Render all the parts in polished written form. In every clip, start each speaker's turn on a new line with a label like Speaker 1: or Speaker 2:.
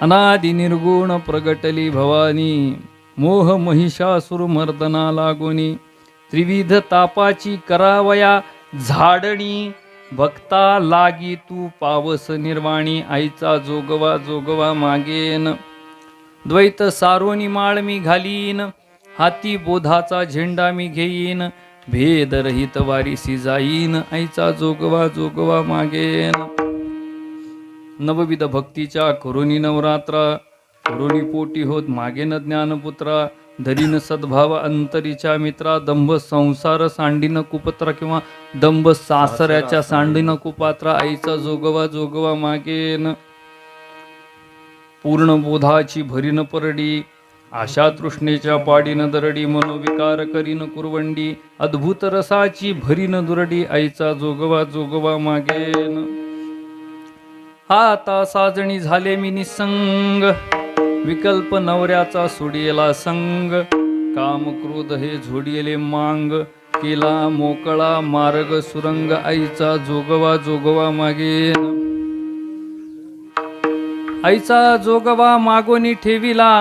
Speaker 1: अनादि निर्गुण प्रगटली भवानी, मोह महिषासुर मर्दना लागोनी, त्रिविध तापाची करावया झाडणी, भक्ता लागी तू पावस निर्वाणी, आईचा जोगवा जोगवा मागेन, द्वैत सारोनी माळ मी घालीन, हाती बोधाचा झेंडा मी घेईन, भेद रहित वारीसी जाईन, आईचा जोगवा जोगवा मागेन. नवविध भक्तीच्या करुणी नवरात्रा, करुणी पोटी होत मागेन ज्ञानपुत्रा, धरीन सद्भाव अंतरीच्या मित्रा, दंभ संसार सांडीन कुपत्रा किंवा दंभ सासऱ्याच्या सांडीन कुपात्रा, आईचा जोगवा जोगवा मागेन. पूर्ण बोधाची भरीन परडी, आशा तृष्णेच्या पाडीन दरडी, मनोविकार करीन कुरवंडी, अद्भुत रसाची भरीन दुरडी, आईचा जोगवा जोगवा मागेन. आता साजणी झाले मी निसंग, विकल्प नवऱ्याचा सोडियला संग, काम क्रोध हे झोडियले मांग, केला मोकळा मार्ग सुरंग, आईचा जोगवा जोगवा मागेन. आईचा जोगवा मागोनी ठेविला,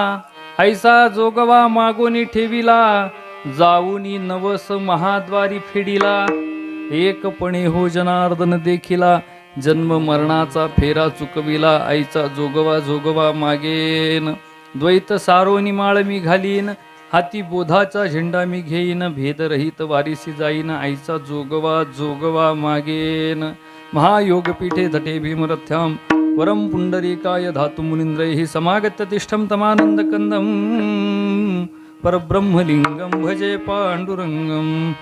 Speaker 1: आईचा जोगवा मागोनी ठेविला, जाऊनी नवस महाद्वारी फेडिला, एकपणे हो जनार्दन देखिला, जन्म मरणाचा फेरा चुकविला, आईचा जोगवा जोगवा मागेन. द्वैत सारोनी माळ मी घालीन, हाती बोधाचा झेंडा मी घेईन, भेदरहित वारीसी जाईन, आईचा जोगवा जोगवा मागेन. महायोगपीठे धटे भीमरथ्याम, वरम पुंडरीकाय धातु मुनींद्रैः समागत्य तिष्ठं तमानंदकंदं, परब्रह्मलिंगं भजे पांडुरंगं.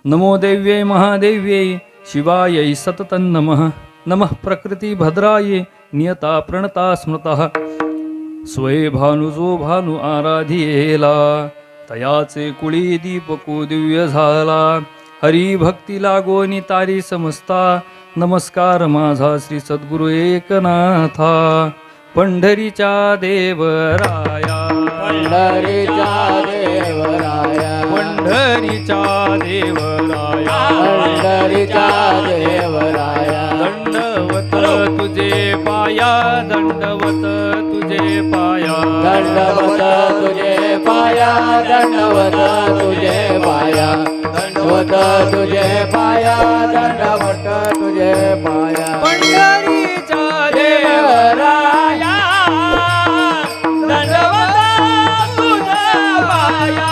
Speaker 1: नमो देव्यै महादेव्यै शिवायै सततं नमः. नमः प्रकृती भद्रायै नियता प्रणता स्मृतः, स्वये भानुजो भानु आराधियेला, तयाचे कुळी दीपको दिव्य झाला, हरिभक्ती लागोनी तारी समजता, नमस्कार माझा श्री सद्गुरु एकनाथा. पंढरीच्या देवराया,
Speaker 2: पंढरीच्या देवराया,
Speaker 1: पंढरीच्या देवराया,
Speaker 2: पंढरीच्या देवराया,
Speaker 1: दंडवत तुझे पाया, दंडवत तुझे पाया,
Speaker 2: दंडवत तुझे पाया, दंडवत तुझे पाया, दंडवत तुझे पाया, दंडवत तुझे पाया.
Speaker 1: पंढरीच्या देवराया, दंडवत तुझे पाया,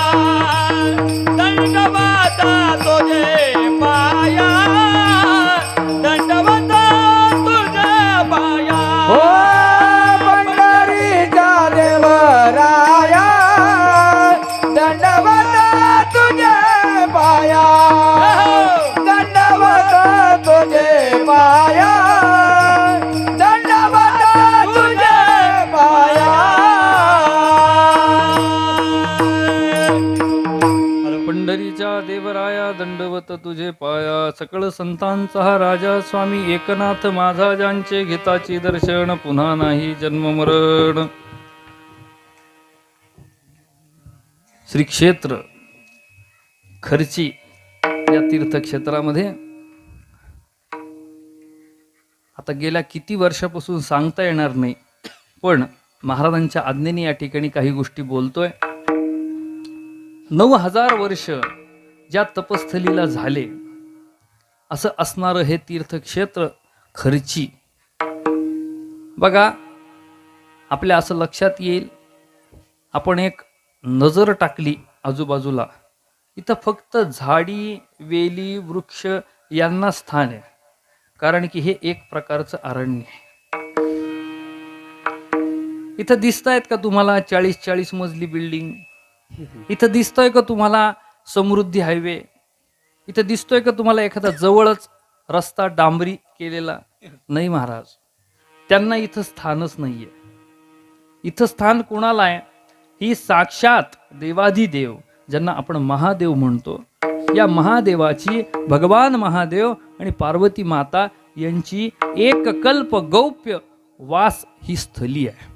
Speaker 1: दंडवत तुझे पाया, दंडवत तुझे पाया.
Speaker 2: हो पंढरीच्या देवराया, दंडवत तुझे पाया, दंडवत तुझे पाया, दंडवत तुझे पाया.
Speaker 1: पंढरीच्या देवराया, दंडवत तुझे पाया. सकळ संतांचा हा राजा स्वामी एकनाथ माझा, ज्यांचे घेताची दर्शन पुन्हा नाही जन्म मरण. श्री क्षेत्र खर्ची या तीर्थक्षेत्रामध्ये आता गेल्या किती वर्षापासून सांगता येणार नाही, पण महाराजांच्या आज्ञेने या ठिकाणी काही गोष्टी बोलतोय. 9000 वर्ष ज्या तपस्थलीला झाले असं असणारं हे तीर्थक्षेत्र खर्ची. बघा, आपल्या असं लक्षात येईल, आपण एक नजर टाकली आजूबाजूला, इथं फक्त झाडी वेली वृक्ष यांना स्थान आहे, कारण की हे एक प्रकारचं अरण्य आहे. इथं दिसतायत का तुम्हाला 40-40 मजली बिल्डिंग? इथं दिसतोय का तुम्हाला समृद्धी हायवे? इथं दिसतोय का तुम्हाला एखादा जवळच रस्ता डांबरी केलेला? नाही महाराज, त्यांना इथं स्थानच नाहीये. इथं स्थान कोणाला आहे? ही साक्षात देवाधिदेव, ज्यांना आपण महादेव म्हणतो, या महादेवाची, भगवान महादेव आणि पार्वती माता यांची एक कल्प गौप्य वास ही स्थली आहे.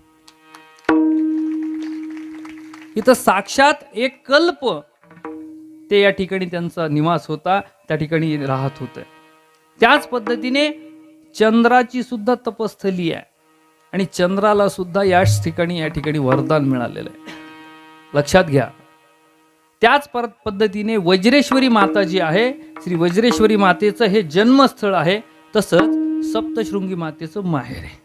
Speaker 1: इथं साक्षात एक कल्प ते या ठिकाणी त्यांचा निवास होता, त्या ठिकाणी राहत होते. त्याच पद्धतीने चंद्राची सुद्धा तपस्थली आहे आणि चंद्राला सुद्धा याच ठिकाणी या ठिकाणी वरदान मिळालेलं आहे. लक्षात घ्या. त्याच पद्धतीने वज्रेश्वरी माता जी आहे, श्री वज्रेश्वरी मातेचं हे जन्मस्थळ आहे, तसंच सप्तशृंगी मातेचं माहेर आहे.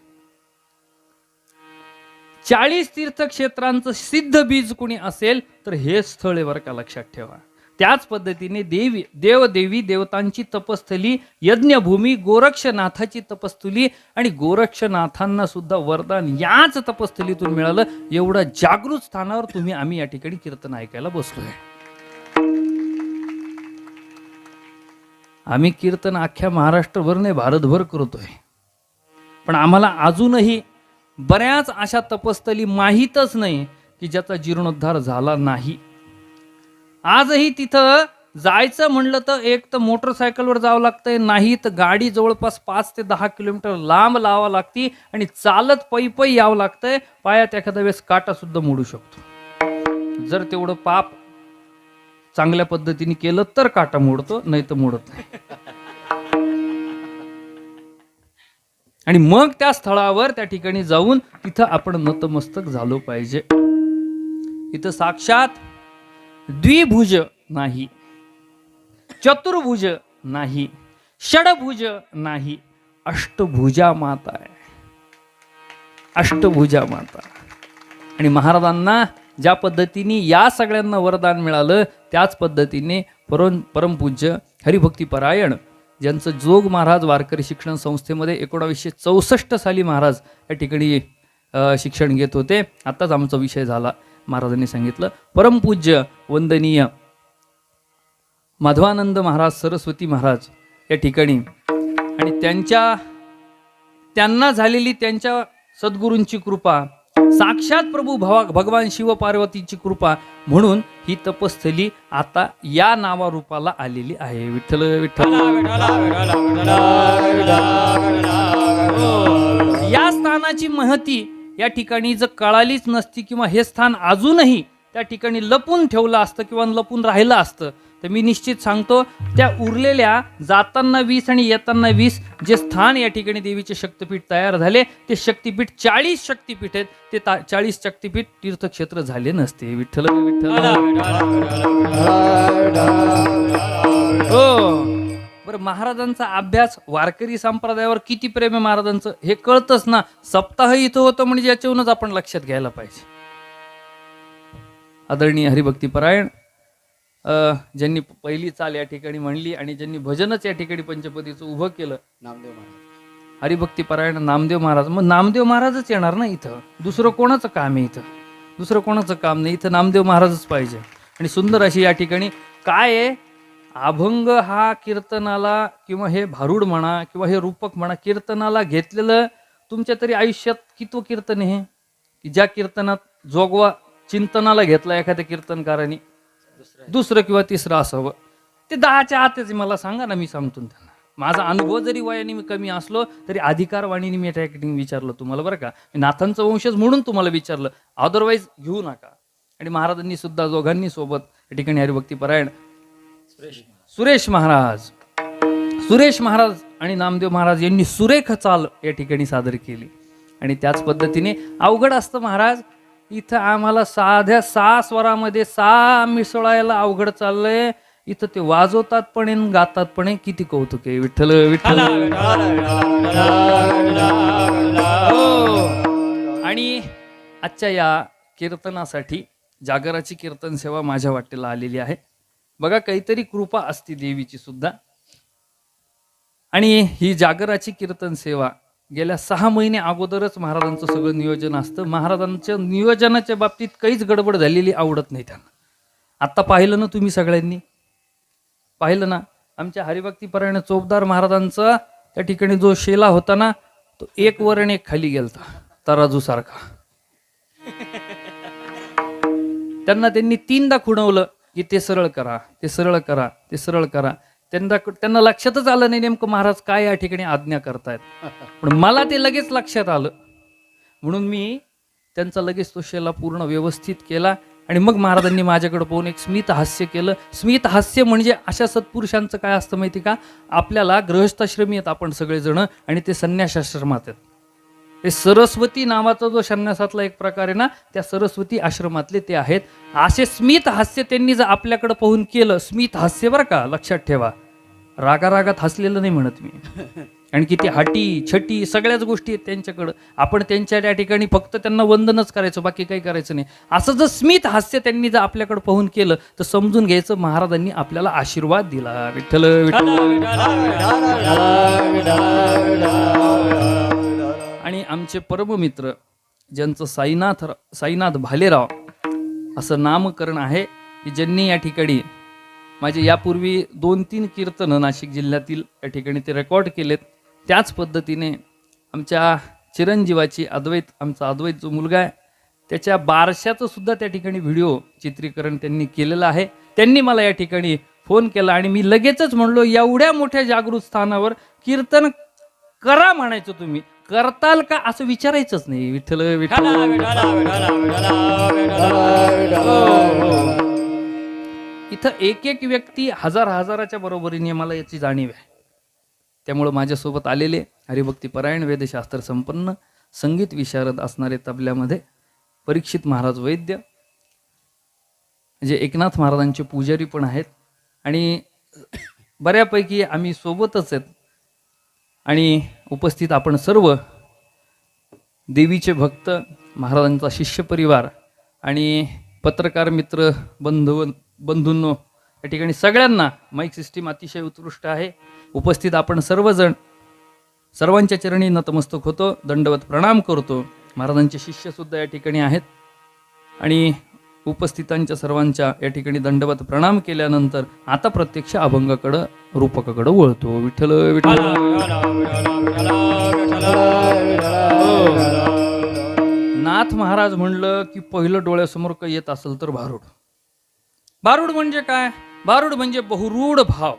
Speaker 1: 40 तीर्थक्षेत्रांचं सिद्ध बीज कोणी असेल तर हे स्थळ आहे बरं का, लक्षात ठेवा. त्याच पद्धतीने देवी देवतांची तपस्थली, यज्ञभूमी, गोरक्षनाथाची तपस्थली आणि गोरक्षनाथांना सुद्धा वरदान याच तपस्थलीतून मिळालं. एवढं जागृत स्थानावर आम्ही या ठिकाणी कीर्तन ऐकायला बसलोय. आम्ही कीर्तन अख्ख्या महाराष्ट्रभर नाही, भारतभर करतोय. पण आम्हाला अजूनही बऱ्याच अशा तपस्थली माहीतच नाही की ज्याचा जीर्णोद्धार झाला नाही. आजही तिथं जायचं म्हणलं तर एक तर मोटरसायकलवर जावं लागतंय, नाही तर गाडी जवळपास 5 ते 10 किलोमीटर लांब लावावं लागती आणि चालत पै यावं लागतंय. पायात एखाद्या वेळेस काटा सुद्धा मोडू शकतो. जर तेवढं पाप चांगल्या पद्धतीने केलं तर काटा मोडतो, नाही तर मोडत नाही. आणि मग त्या स्थळावर त्या ठिकाणी जाऊन तिथं आपण नतमस्तक झालो पाहिजे. इथं साक्षात द्विभुज नाही, चतुर्भुज नाही, षडभुज नाही, अष्टभुजा माता आहे. अष्टभुजा माता. आणि महाराजांना ज्या पद्धतीने या सगळ्यांना वरदान मिळालं त्याच पद्धतीने परमपूज्य हरिभक्तीपरायण ज्यांचं जोग महाराज वारकरी शिक्षण संस्थेमध्ये 1964 साली महाराज या ठिकाणी शिक्षण घेत होते. आत्ताच आमचा विषय झाला, महाराजांनी सांगितलं. परमपूज्य वंदनीय माधवानंद महाराज सरस्वती महाराज या ठिकाणी आणि त्यांना झालेली त्यांच्या सद्गुरूंची कृपा, साक्षात प्रभू भगवान शिव पार्वतीची कृपा म्हणून ही तपस्थली आता या नावारूपाला आलेली आहे. विठ्ठल विठ्ठल. या स्थानाची महती या ठिकाणी जर कळालीच नसती किंवा हे स्थान अजूनही त्या ठिकाणी लपून ठेवलं असतं किंवा लपून राहिलं असतं तर मी निश्चित सांगतो त्या उरलेल्या जाताना 20 आणि येताना 20 जे स्थान या ठिकाणी देवीचे शक्तिपीठ तयार झाले ते शक्तिपीठ 40 शक्तिपीठ आहेत. ते 40 शक्तिपीठ तीर्थक्षेत्र झाले नसते. विठ्ठल विठ्ठल. हो बरं. महाराजांचा अभ्यास, वारकरी संप्रदायावर किती प्रेम आहे महाराजांचं हे कळतच ना. सप्ताह इथं होतं म्हणजे याच्यावरूनच आपण लक्षात घ्यायला पाहिजे. आदरणीय हरिभक्तीपरायण ज्यांनी पहिली चाल या ठिकाणी म्हणली आणि ज्यांनी भजनच या ठिकाणी पंचपदीचं उभं केलं, नामदेव महाराज. हरिभक्तीपरायण नामदेव महाराज. मग नामदेव महाराजच येणार ना इथं, दुसरं कोणाचं काम आहे इथं? दुसरं कोणाचं काम नाही इथं, नामदेव महाराजच पाहिजे. आणि सुंदर अशी या ठिकाणी काय आहे, अभंग हा कीर्तनाला किंवा हे भारूड म्हणा किंवा हे रूपक म्हणा, कीर्तनाला घेतलेलं तुमच्या तरी आयुष्यात कितवं कीर्तन आहे की ज्या कीर्तनात जोगवा चिंतनाला घेतला एखाद्या कीर्तनकाराने? दुसरं किंवा तिसरं असावं. ते 10च्या आतच मला सांगा ना, मी सांगतो त्यांना. माझा अनुभव जरी वयाने मी कमी असलो तरी अधिकारवाणीने मी त्या ठिकाणी विचारलं तुम्हाला बरं का. मी नाथांचं वंशज म्हणून तुम्हाला विचारलं, अदरवाईज घेऊ नका. आणि महाराजांनी सुद्धा दोघांनी सोबत या ठिकाणी हरिभक्तीपरायण सुरेश महाराज आणि नामदेव महाराज यांनी सुरेख चाल या ठिकाणी सादर केली. आणि त्याच पद्धतीने अवघड असतं महाराज. इथं आम्हाला साध्या 6 स्वरामध्ये 6 मिसळायला अवघड चाललंय. इथं ते वाजवतात पण गातात पण. किती कौतुक आहे. विठ्ठल विठ्ठल. आणि आजच्या या कीर्तनासाठी जागराची कीर्तन सेवा माझ्या वाटेला आलेली आहे. बघा काहीतरी कृपा असते देवीची सुद्धा. आणि ही जागराची कीर्तन सेवा गेल्या 6 महिने अगोदरच महाराजांचं सगळं नियोजन असतं. महाराजांच्या नियोजनाच्या बाबतीत काहीच गडबड झालेली आवडत नाही त्यांना. आत्ता पाहिलं ना तुम्ही सगळ्यांनी, पाहिलं ना आमच्या हरिभक्तीपरायण चोपदार महाराजांचा त्या ठिकाणी जो शेला होता ना, तो एक वर आणि एक खाली गेलता तराजू सारखा. त्यांनी 3दा खुणवलं की ते सरळ करा, ते सरळ करा, ते सरळ करा. त्यांना लक्षातच आलं नाही नेमकं महाराज काय या ठिकाणी आज्ञा करतायत. पण मला ते लगेच लक्षात आलं म्हणून मी त्यांचा लगेच तो शेला पूर्ण व्यवस्थित केला. आणि मग महाराजांनी माझ्याकडे पाहून एक स्मित हास्य केलं. स्मित हास्य म्हणजे अशा सत्पुरुषांचं काय असतं माहिती का, आपल्याला गृहस्थाश्रमी आहेत आपण सगळेजण आणि ते संन्यासाश्रमात आहेत. हे सरस्वती नावाचा जो संन्यासातला एक प्रकार आहे ना, त्या सरस्वती आश्रमातले ते आहेत. असे स्मित हास्य त्यांनी जर आपल्याकडे पाहून केलं, स्मित हास्य बरं का, लक्षात ठेवा, रागारागात हसलेलं नाही म्हणत मी. आणि किती हाटी छटी सगळ्याच गोष्टी आहेत त्यांच्याकडं. आपण त्यांच्या त्या ठिकाणी फक्त त्यांना वंदनच करायचं, बाकी काही करायचं नाही. असं जर स्मित हास्य त्यांनी जर आपल्याकडे पाहून केलं तर समजून घ्यायचं महाराजांनी आपल्याला आशीर्वाद दिला. विठ्ठल विठ्ठल. आणि आमचे परममित्र ज्यांचं साईनाथ भालेराव असं नामकरण आहे, की ज्यांनी या ठिकाणी माझे यापूर्वी 2-3 कीर्तनं नाशिक जिल्ह्यातील या ठिकाणी ते रेकॉर्ड केलेत. त्याच पद्धतीने आमच्या चिरंजीवाची आमचा अद्वैत जो मुलगा आहे त्याच्या बारशाचं सुद्धा त्या ठिकाणी व्हिडिओ चित्रीकरण त्यांनी केलेलं आहे. त्यांनी मला या ठिकाणी फोन केला आणि मी लगेचच म्हणलो, एवढ्या मोठ्या जागृत स्थानावर कीर्तन करा म्हणायचं, तुम्ही करताल का असं विचारायचंच नाही. विठ्ठल विठ्ठल. इथं एक एक व्यक्ती हजाराच्या बरोबरीने मला याची जाणीव आहे. त्यामुळं माझ्यासोबत आलेले हरिभक्ती परायण वेदशास्त्र संपन्न संगीत विशारद असणारे तबल्यामध्ये परीक्षित महाराज वैद्य, जे एकनाथ महाराजांचे पुजारी पण आहेत, आणि बऱ्यापैकी आम्ही सोबतच आहेत. आणि उपस्थित आपण सर्व देवीचे भक्त, महाराजांचा शिष्य परिवार आणि पत्रकार मित्र बंधूंनो, या ठिकाणी सगळ्यांना माईक सिस्टीम अतिशय उत्कृष्ट आहे. उपस्थित आपण सर्वजण सर्वांच्या चरणी नतमस्तक होतो, दंडवत प्रणाम करतो. महाराजांचे शिष्य सुद्धा या ठिकाणी आहेत आणि उपस्थितांच्या सर्वांच्या या ठिकाणी दंडवत प्रणाम केल्यानंतर आता प्रत्यक्ष अभंगाकडं रूपकाकडं वळतो. विठ्ठल विठ्ठल. नाथ महाराज म्हणलं की पहिलं डोळ्यासमोर काही येत असेल तर भारूड. भारूड म्हणजे काय? भारूड म्हणजे बहुरूढ भाव.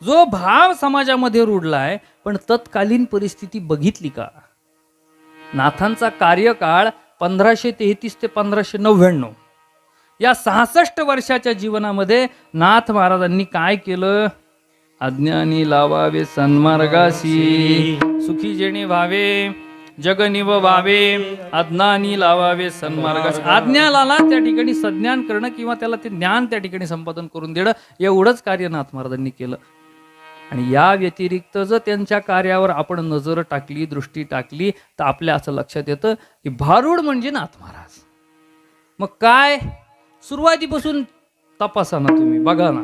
Speaker 1: जो भाव समाजामध्ये रूढलाय, पण तत्कालीन परिस्थिती बघितली का? नाथांचा कार्यकाळ 1533 ते 1599, या 66 वर्षाच्या जीवनामध्ये नाथ महाराजांनी काय केलं? अज्ञानी लावावे सन्मार्गासी, सुखी जेणे व्हावे जगनिव व्हावे, अज्ञानी लावावे सन्मार्गासी. आज्ञाला त्या ठिकाणी सज्ञान करणं किंवा त्याला ते ज्ञान त्या ठिकाणी संपादन करून देणं, एवढंच कार्य नाथ महाराजांनी केलं. आणि या व्यतिरिक्त जर त्यांच्या कार्यावर आपण नजर टाकली, दृष्टी टाकली, तर आपल्या असं लक्षात येतं की भारूड म्हणजे नाथ महाराज. मग काय? सुरुवातीपासून तपासा ना, तुम्ही बघा ना.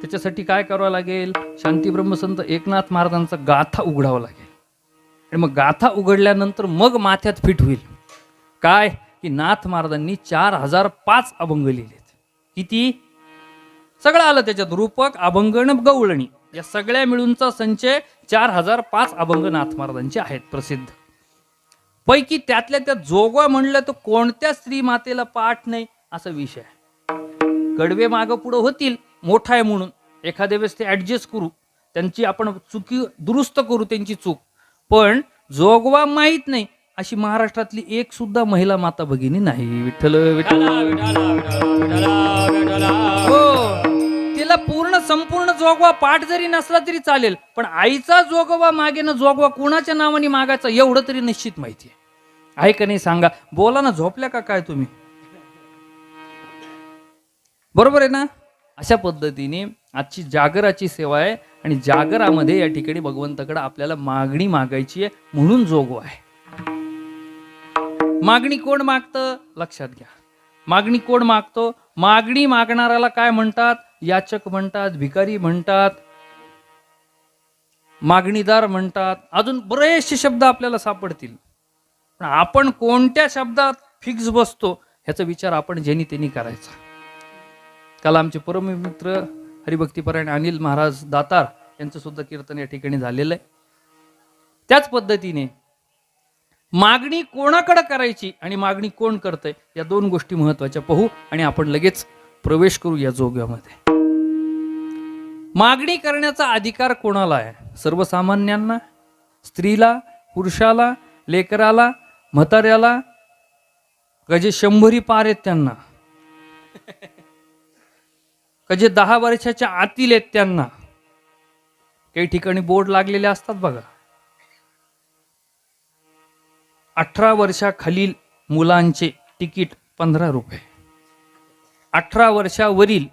Speaker 1: त्याच्यासाठी काय करावं लागेल? शांती ब्रह्मसंत एकनाथ महाराजांचा गाथा उघडावं लागेल. आणि मग गाथा उघडल्यानंतर मग माथ्यात फिट होईल काय? की नाथ महाराजांनी 4005 अभंग लिहिलेत. किती? सगळं आलं त्याच्यात, रूपक, अभंग, गवळणी, या सगळ्या मिळूनचा संचय 4005 अभंग नाथ महाराजांचे आहेत प्रसिद्ध. पैकी त्यातल्या त्यात जोगवा म्हणलं तर कोणत्या स्त्री मातेला पाठ नाही असा विषय. कडवे मागं पुढं होतील, मोठा आहे म्हणून एखाद्या वेळेस ते ऍडजस्ट करू, त्यांची आपण चुकी दुरुस्त करू, त्यांची चूक. पण जोगवा माहीत नाही अशी महाराष्ट्रातली एक सुद्धा महिला माता भगिनी नाही. विठ्ठल विठ्ठल. हो, तिला संपूर्ण जोगवा पाठ जरी नसला तरी चालेल, पण आईचा जोगवा मागेनं जोगवा कुणाच्या नावाने मागायचा एवढं तरी निश्चित माहिती आहे का नाही? सांगा, बोला ना. झोपल्या का काय तुम्ही? बरोबर आहे ना? अशा पद्धतीने आजची जागराची सेवा आहे आणि जागरामध्ये या ठिकाणी भगवंताकडे आपल्याला मागणी मागायची आहे, म्हणून जोगवा आहे. मागणी कोण मागतं? लक्षात घ्या. मागणी कोण मागतो? मागणी मागणाऱ्याला काय म्हणतात? याचक म्हणतात, भिकारी म्हणतात, मागणीदार म्हणतात, अजून बरेचसे शब्द आपल्याला सापडतील. पण आपण कोणत्या शब्दात फिक्स बसतो ह्याचा विचार आपण ज्यांनी त्यांनी करायचा. काल आमचे परममित्र हरिभक्तीपरायण अनिल महाराज दातार यांचं सुद्धा कीर्तन या ठिकाणी झालेलं आहे. त्याच पद्धतीने मागणी कोणाकडे करायची आणि मागणी कोण करतंय या दोन गोष्टी महत्वाच्या पाहू आणि आपण लगेच प्रवेश करू या जोग्यामध्ये. मागणी करण्याचा अधिकार कोणाला आहे? सर्वसामान्यांना, स्त्रीला, पुरुषाला, लेकराला, म्हाताऱ्याला, का जे 100 पार आहेत त्यांना, का जे 10 वर्षाच्या आतील आहेत त्यांना. काही ठिकाणी बोर्ड लागलेले असतात बघा, 18 वर्षाखालील मुलांचे तिकीट 15 रुपये, 18 वर्षावरील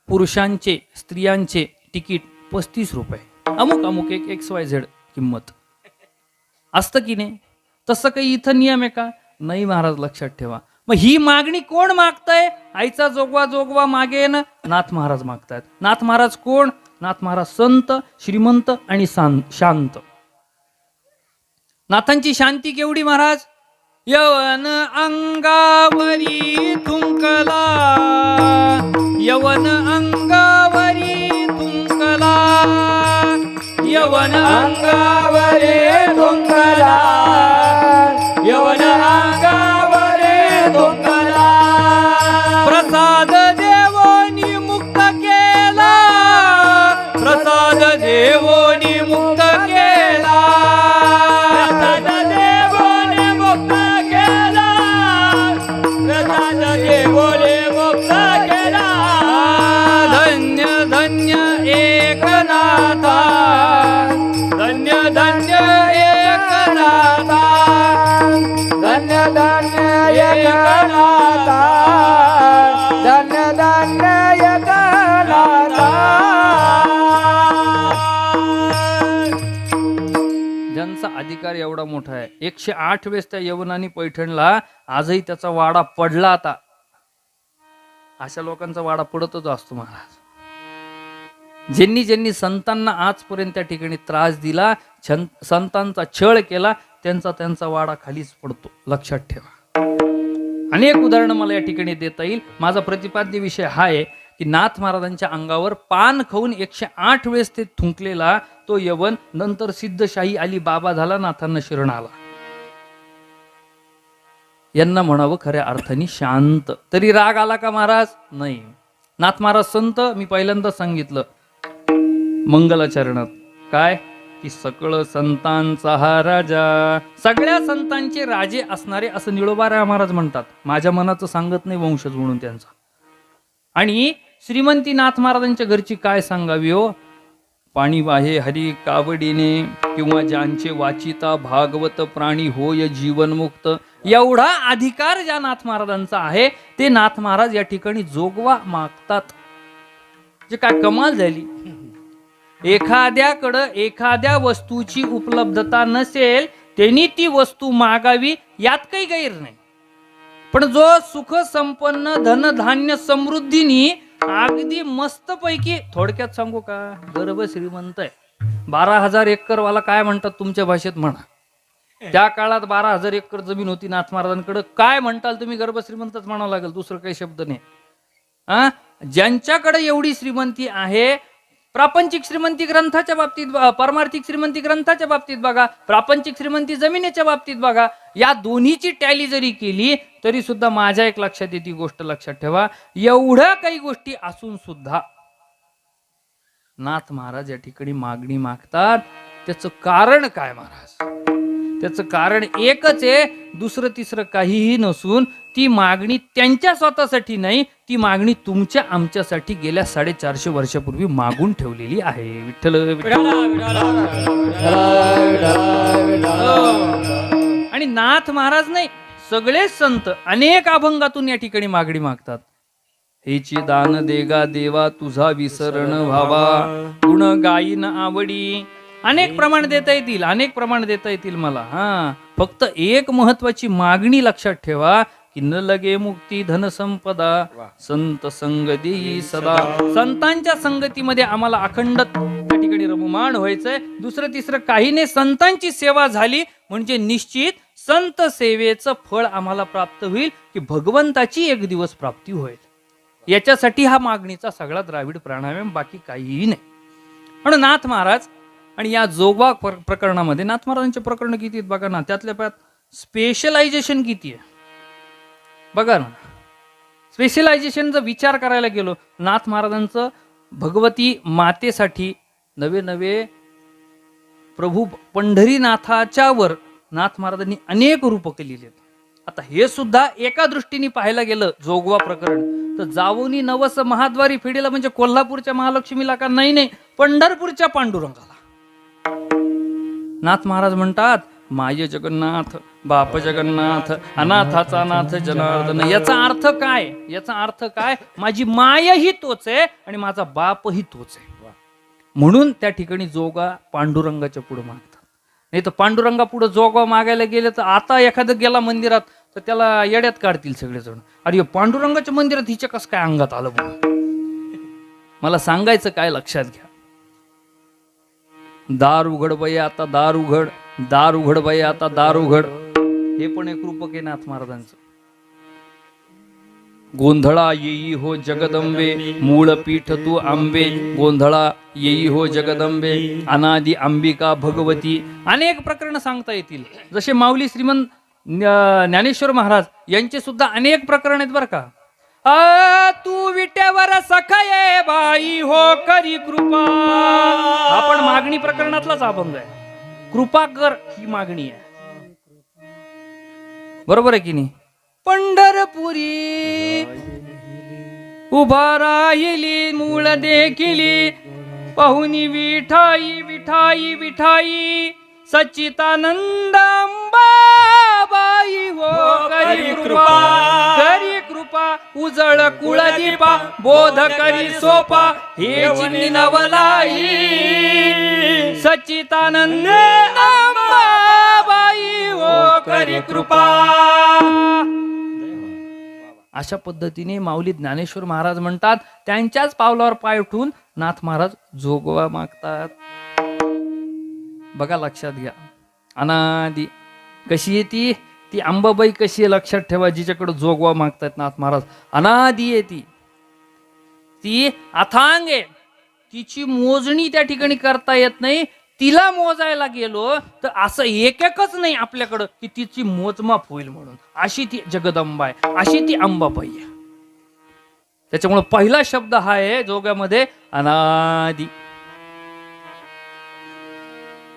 Speaker 1: पुरुषांचे स्त्रियांचे तिकीट 35 रुपये, अमुक अमुक एक XYZ किंमत असतं की नाही. तसं काही इथं नियम आहे का? नाही महाराज, लक्षात ठेवा. मग ही मागणी कोण मागताय? आईचा जोगवा जोगवा मागेन नाथ महाराज मागतायत. नाथ महाराज कोण? नाथ महाराज संत, श्रीमंत आणि शांत. नाथांची शांती केवढी महाराज? यवन अंगावरी थुंकला, यवन अंगावरी थुंकला, यवन
Speaker 2: अंगावरे धुंकला, यवन अंगावरे धुंकला.
Speaker 1: प्रसाद देवोनी मुक्त केला, प्रसाद देवोनी मुक्त केला,
Speaker 2: प्रसाद देवोने मुक्त केला, प्रसाद देवोने मुक्त केला.
Speaker 1: धन्य धन्य एकनाथा, धन्य धन्य एकनाथा,
Speaker 2: धन्य धन्य एकनाथा, धन्य धन्य एकनाथा.
Speaker 1: ज्यांचा अधिकार एवढा मोठा आहे, 108 वेळेस त्या यवनानी पैठणला आजही त्याचा वाडा पडला. आता अशा लोकांचा वाडा पडतच असतो महाराज. ज्यांनी ज्यांनी संतांना आजपर्यंत त्या ठिकाणी त्रास दिला, संतांचा छळ केला, त्यांचा वाडा खालीच पडतो, लक्षात ठेवा. अनेक उदाहरणं मला या ठिकाणी देता येईल. माझा प्रतिपाद्य विषय हा आहे की नाथ महाराजांच्या अंगावर पान खाऊन 108 वेळेस ते थुंकलेला तो यवन नंतर सिद्धशाही अली बाबा झाला, नाथांना शरण आला. यांना म्हणावं खऱ्या अर्थाने शांत. तरी राग आला का महाराज? नाही. नाथ महाराज संत, मी पहिल्यांदा सांगितलं मंगलाचरणात काय की सकळ संतांचा हा राजा, सगळ्या संतांचे राजे असणारे असं निळोबाराय महाराज म्हणतात. माझ्या मनाचं सांगत नाही वंशज म्हणून त्यांचा. आणि श्रीमंती नाथ महाराजांच्या घरची काय सांगावी हो? पाणी वाहे हरी कावडीने, किंवा ज्यांचे वाचिता भागवत प्राणी होय जीवनमुक्त. एवढा अधिकार ज्या नाथ महाराजांचा आहे ते नाथ महाराज या ठिकाणी जोगवा मागतात. जे काय कमाल झाली. एखाद्याकडं एखाद्या वस्तूची उपलब्धता नसेल त्यांनी ती वस्तू मागावी, यात काही गैर नाही. पण जो सुख संपन्न धनधान्य समृद्धीनी अगदी मस्त पैकी, थोडक्यात सांगू का, गर्भ श्रीमंत आहे, 12,000 एकर वाला काय म्हणतात तुमच्या भाषेत म्हणा. त्या काळात 12,000 एकर जमीन होती नाथ महाराजांकडे. काय म्हणताल तुम्ही? गर्भ श्रीमंतच म्हणावं लागेल, दुसरं काही शब्द नाही. ज्यांच्याकडे एवढी श्रीमंती आहे, प्रापंचिक श्रीमंती ग्रंथाच्या बाबतीत, परमार्थिक श्रीमंती ग्रंथाच्या बाबतीत बघा, प्रापंचिक श्रीमंती जमिनीच्या बाबतीत बघा, या दोन्हीची टॅली जरी केली तरी सुद्धा माझ्या एक लक्षात येते गोष्ट, लक्षात ठेवा, एवढ्या काही गोष्टी असून सुद्धा नाथ महाराज या ठिकाणी मागणी मागतात. त्याचं कारण काय महाराज? त्याचं कारण एकच आहे, दुसरं तिसरं काहीही नसून ती मागणी त्यांच्या स्वतःसाठी नाही, ती मागणी तुमच्या आमच्यासाठी गेल्या 450 वर्षापूर्वी मागून ठेवलेली आहे. विठ्ठल आणि नाथ महाराज नाही, सगळे संत अनेक अभंगातून या ठिकाणी मागणी मागतात. हेची दान देगा देवा तुझा विसरण व्हावा, गुण गायीन आवडी. अनेक प्रमाण देता येतील, अनेक प्रमाण देता येतील मला. फक्त एक महत्वाची मागणी लक्षात ठेवा की न लगे मुक्ती धन संपदा, संत संग देई सदा. संतांच्या संगतीमध्ये आम्हाला अखंड त्या ठिकाणी रममाण व्हायचंय. दुसरं तिसरं काही नाही. संतांची सेवा झाली म्हणजे निश्चित संत सेवेचं फळ आम्हाला प्राप्त होईल, की भगवंताची एक दिवस प्राप्ती होईल. याच्यासाठी हा मागणीचा सगळा द्राविड प्राणायाम, बाकी काहीही नाही. म्हणून नाथ महाराज आणि या जोगवा प्रकरणामध्ये, नाथ महाराजांचे प्रकरण किती आहेत बघा ना, त्यातल्या त्यात स्पेशलायझेशन किती आहे बघा ना. स्पेशलायझेशनचा विचार करायला गेलो, नाथ महाराजांचं भगवती मातेसाठी नवे नवे प्रभू पंढरीनाथाच्या वर नाथ महाराजांनी अनेक रूपक लिहिली आहेत. आता हे सुद्धा एका दृष्टीने पाहायला गेलं जोगवा प्रकरण तर जावोनी नवस महाद्वारी फेडीला, म्हणजे कोल्हापूरच्या महालक्ष्मीला का नाही, पंढरपूरच्या पांडुरंगाला. नाथ महाराज म्हणतात माय जगन्नाथ, बाप जगन्नाथ, अनाथाचा नाथ जनार्दन. याचा अर्थ काय? याचा अर्थ काय? माझी मायही तोच आहे आणि माझा बापही तोच आहे. म्हणून त्या ठिकाणी जोगा पांडुरंगाच्या पुढे मागतात. नाही तर पांडुरंगा पुढे जोगा मागायला गेले तर आता एखादं गेला मंदिरात तर त्याला येड्यात काढतील सगळेजण. अरे पांडुरंगाच्या मंदिरात हिच्या कसं काय अंगात आलं बघ. मला सांगायचं काय लक्षात घ्या. दार उघड बाई आता दार उघड, दार उघड बाई आता दार उघड. हे पण एक रूपक आहे नाथ महाराजांचं. गोंधळा येई हो जगदंबे, मूळ पीठ तू आंबे. गोंधळा येई हो जगदंबे, अनादी अंबिका भगवती. अनेक प्रकरण सांगता येतील. जसे माऊली श्रीमंत ज्ञानेश्वर महाराज यांचे सुद्धा अनेक प्रकरण आहेत बरं का. तू विट्यावर सखाये बाई हो करी कृपा. आपण मागणी प्रकरणातलाच अभंग आहे. कृपा कर ही मागणी आहे. बरोबर आहे की नाही. पंढरपुरी उभा राहिली मूळ देखिली, पाहुनी विठाई विठाई विठाई. सच्चिदानंद अंबाबाई हो करी कृपा, करी कृपा. उजळ कुळदीपा बोध करी सोपा, हे चिन्नी नवलाई. सच्चिदानंद अंबाबाई हो करी कृपा. अशा पद्धतीने माऊली ज्ञानेश्वर महाराज म्हणतात. त्यांच्याच पावलावर पाय उठून नाथ महाराज जोगवा मागतात. बघा लक्षात घ्या. अनादी कशी आहे ती? ती अंबाबाई कशी आहे लक्षात ठेवा. जिच्याकडे जोगवा मागतात नाथ महाराज. अनादी आहे ती अथांग आहे. तिची मोजणी त्या ठिकाणी करता येत नाही. तिला मोजायला गेलो तर असं एकच नाही आपल्याकडं की तिची मोजमाप होईल म्हणून. अशी ती जगदंबा आहे, अशी ती अंबाबाई आहे. त्याच्यामुळे पहिला शब्द हा आहे जोग्यामध्ये अनादी.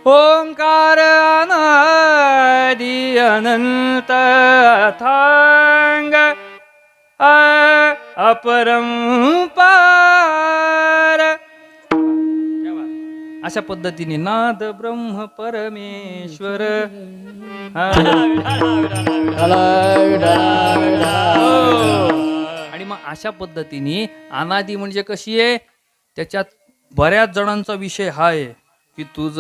Speaker 1: ओंकार अनादि अनंत अथांग अपरंपार. अशा पद्धतीने नाद ब्रह्म परमेश्वर. आणि मग अशा पद्धतीने अनादी म्हणजे कशी आहे? त्याच्यात बऱ्याच जणांचा विषय हा आहे की तुझ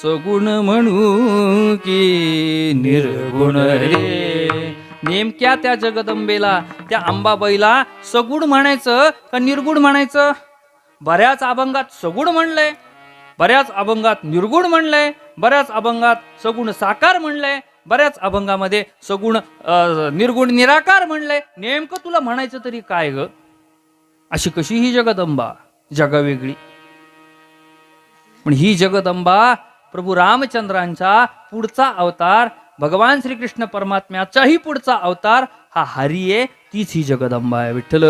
Speaker 1: सगुण म्हणू की निर्गुण रे. नेमक्या त्या जगदंबेला, त्या अंबाबाईला सगुण म्हणायचं का निर्गुण म्हणायचं? बऱ्याच अभंगात सगुण म्हणलंय, बऱ्याच अभंगात निर्गुण म्हणलंय, बऱ्याच अभंगात सगुण साकार म्हणलंय, बऱ्याच अभंगामध्ये सगुण निर्गुण निराकार म्हणलंय. नेमकं तुला म्हणायचं तरी काय ग? अशी कशी ही जगदंबा जगावेगळी. पण ही जगदंबा प्रभू रामचंद्रांचा पुढचा अवतार, भगवान श्रीकृष्ण परमात्म्याचाही पुढचा अवतार हा हरी आहे. तीच ही जगदंबा आहे. विठ्ठल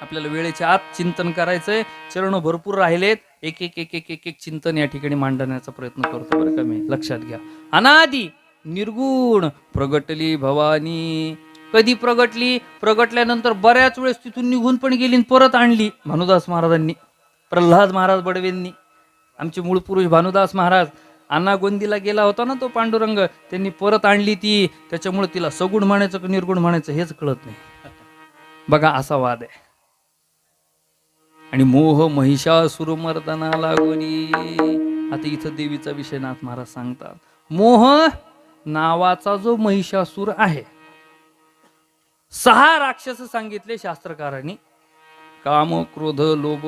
Speaker 1: आपल्याला वेळेच्या आत चिंतन करायचंय. चरण भरपूर राहिलेत. एक एक एक एक एक एक चिंतन या ठिकाणी मांडण्याचा प्रयत्न करतो बरं का मी. लक्षात घ्या. अनादी निर्गुण प्रगटली भवानी. कधी प्रगटली? प्रगटल्यानंतर बऱ्याच वेळेस तिथून निघून पण गेली, परत आणली भानुदास महाराजांनी, प्रल्हाद महाराज बडवेंनी. आमचे मूळ पुरुष भानुदास महाराज अण्णा गोंदीला गेला होता ना तो पांडुरंग, त्यांनी परत आणली ती. त्याच्यामुळे तिला सगुण म्हणायचं का निर्गुण म्हणायचं हेच कळत नाही. बघा असा वाद आहे. आणि मोह महिषासुर मर्दना लागोनी. आता इथं देवीचा विषय नाथ महाराज सांगतात. मोह नावाचा जो महिषासूर आहे, 6 राक्षस सांगितले शास्त्रकारांनी. काम क्रोध लोभ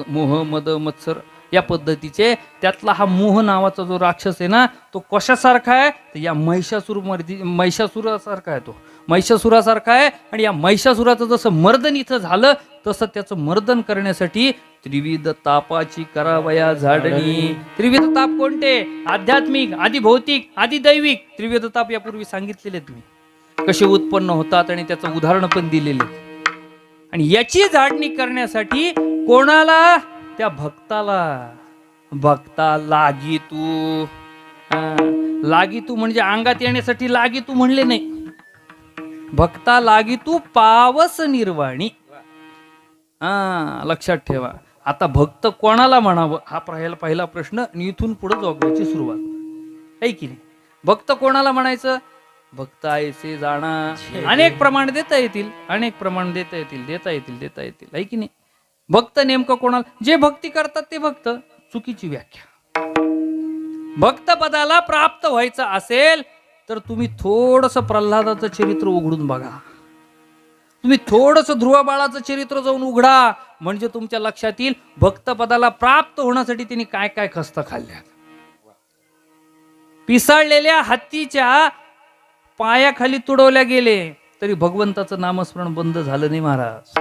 Speaker 1: मोह मद मत्सर या पद्धतीचे. त्यातला हा मोह नावाचा जो राक्षस आहे ना, तो कशासारखा आहे? तर या महिषासुरासारखा आहे. तो महिषासुरासारखा आहे. आणि या महिषासुराचं जसं मर्दन इथं झालं तसं त्याचं मर्दन करण्यासाठी त्रिविध तापाची करावया झाडणी. त्रिविध ताप कोणते? आध्यात्मिक, आधी भौतिक, आधी दैविक. त्रिविध ताप यापूर्वी सांगितलेले मी कसे उत्पन्न होतात आणि त्याचं उदाहरण पण दिलेले. आणि याची झाडणी करण्यासाठी कोणाला? त्या भक्ताला. भक्ता लागी तू. लागी तू म्हणजे अंगात येण्यासाठी लागी तू म्हणले नाही. भक्ता लागी तू पावस निर्वाणी. लक्षात ठेवा. आता भक्त कोणाला म्हणावं हा पहिला प्रश्न आणि इथून पुढे जोगव्याची सुरुवात आहे की नाही. भक्त कोणाला म्हणायचं? भक्त आयसे जाणा. अनेक प्रमाण देता येतील, अनेक प्रमाण देता येतील आहे की नाही. भक्त नेमकं कोणाला? जे भक्ती करतात ते भक्त. चुकीची व्याख्या. भक्त पदाला प्राप्त व्हायचं असेल तर तुम्ही थोडस प्रल्हादाचं चरित्र उघडून बघा. तुम्ही थोडस ध्रुव बाळाचं चरित्र जाऊन उघडा, म्हणजे तुमच्या लक्षात येईल भक्त पदाला प्राप्त होण्यासाठी त्यांनी काय काय कष्ट खाल्ल्यात. पिसाळलेल्या हत्तीच्या पायाखाली तुडवल्या गेले तरी भगवंताचं नामस्मरण बंद झालं नाही महाराज.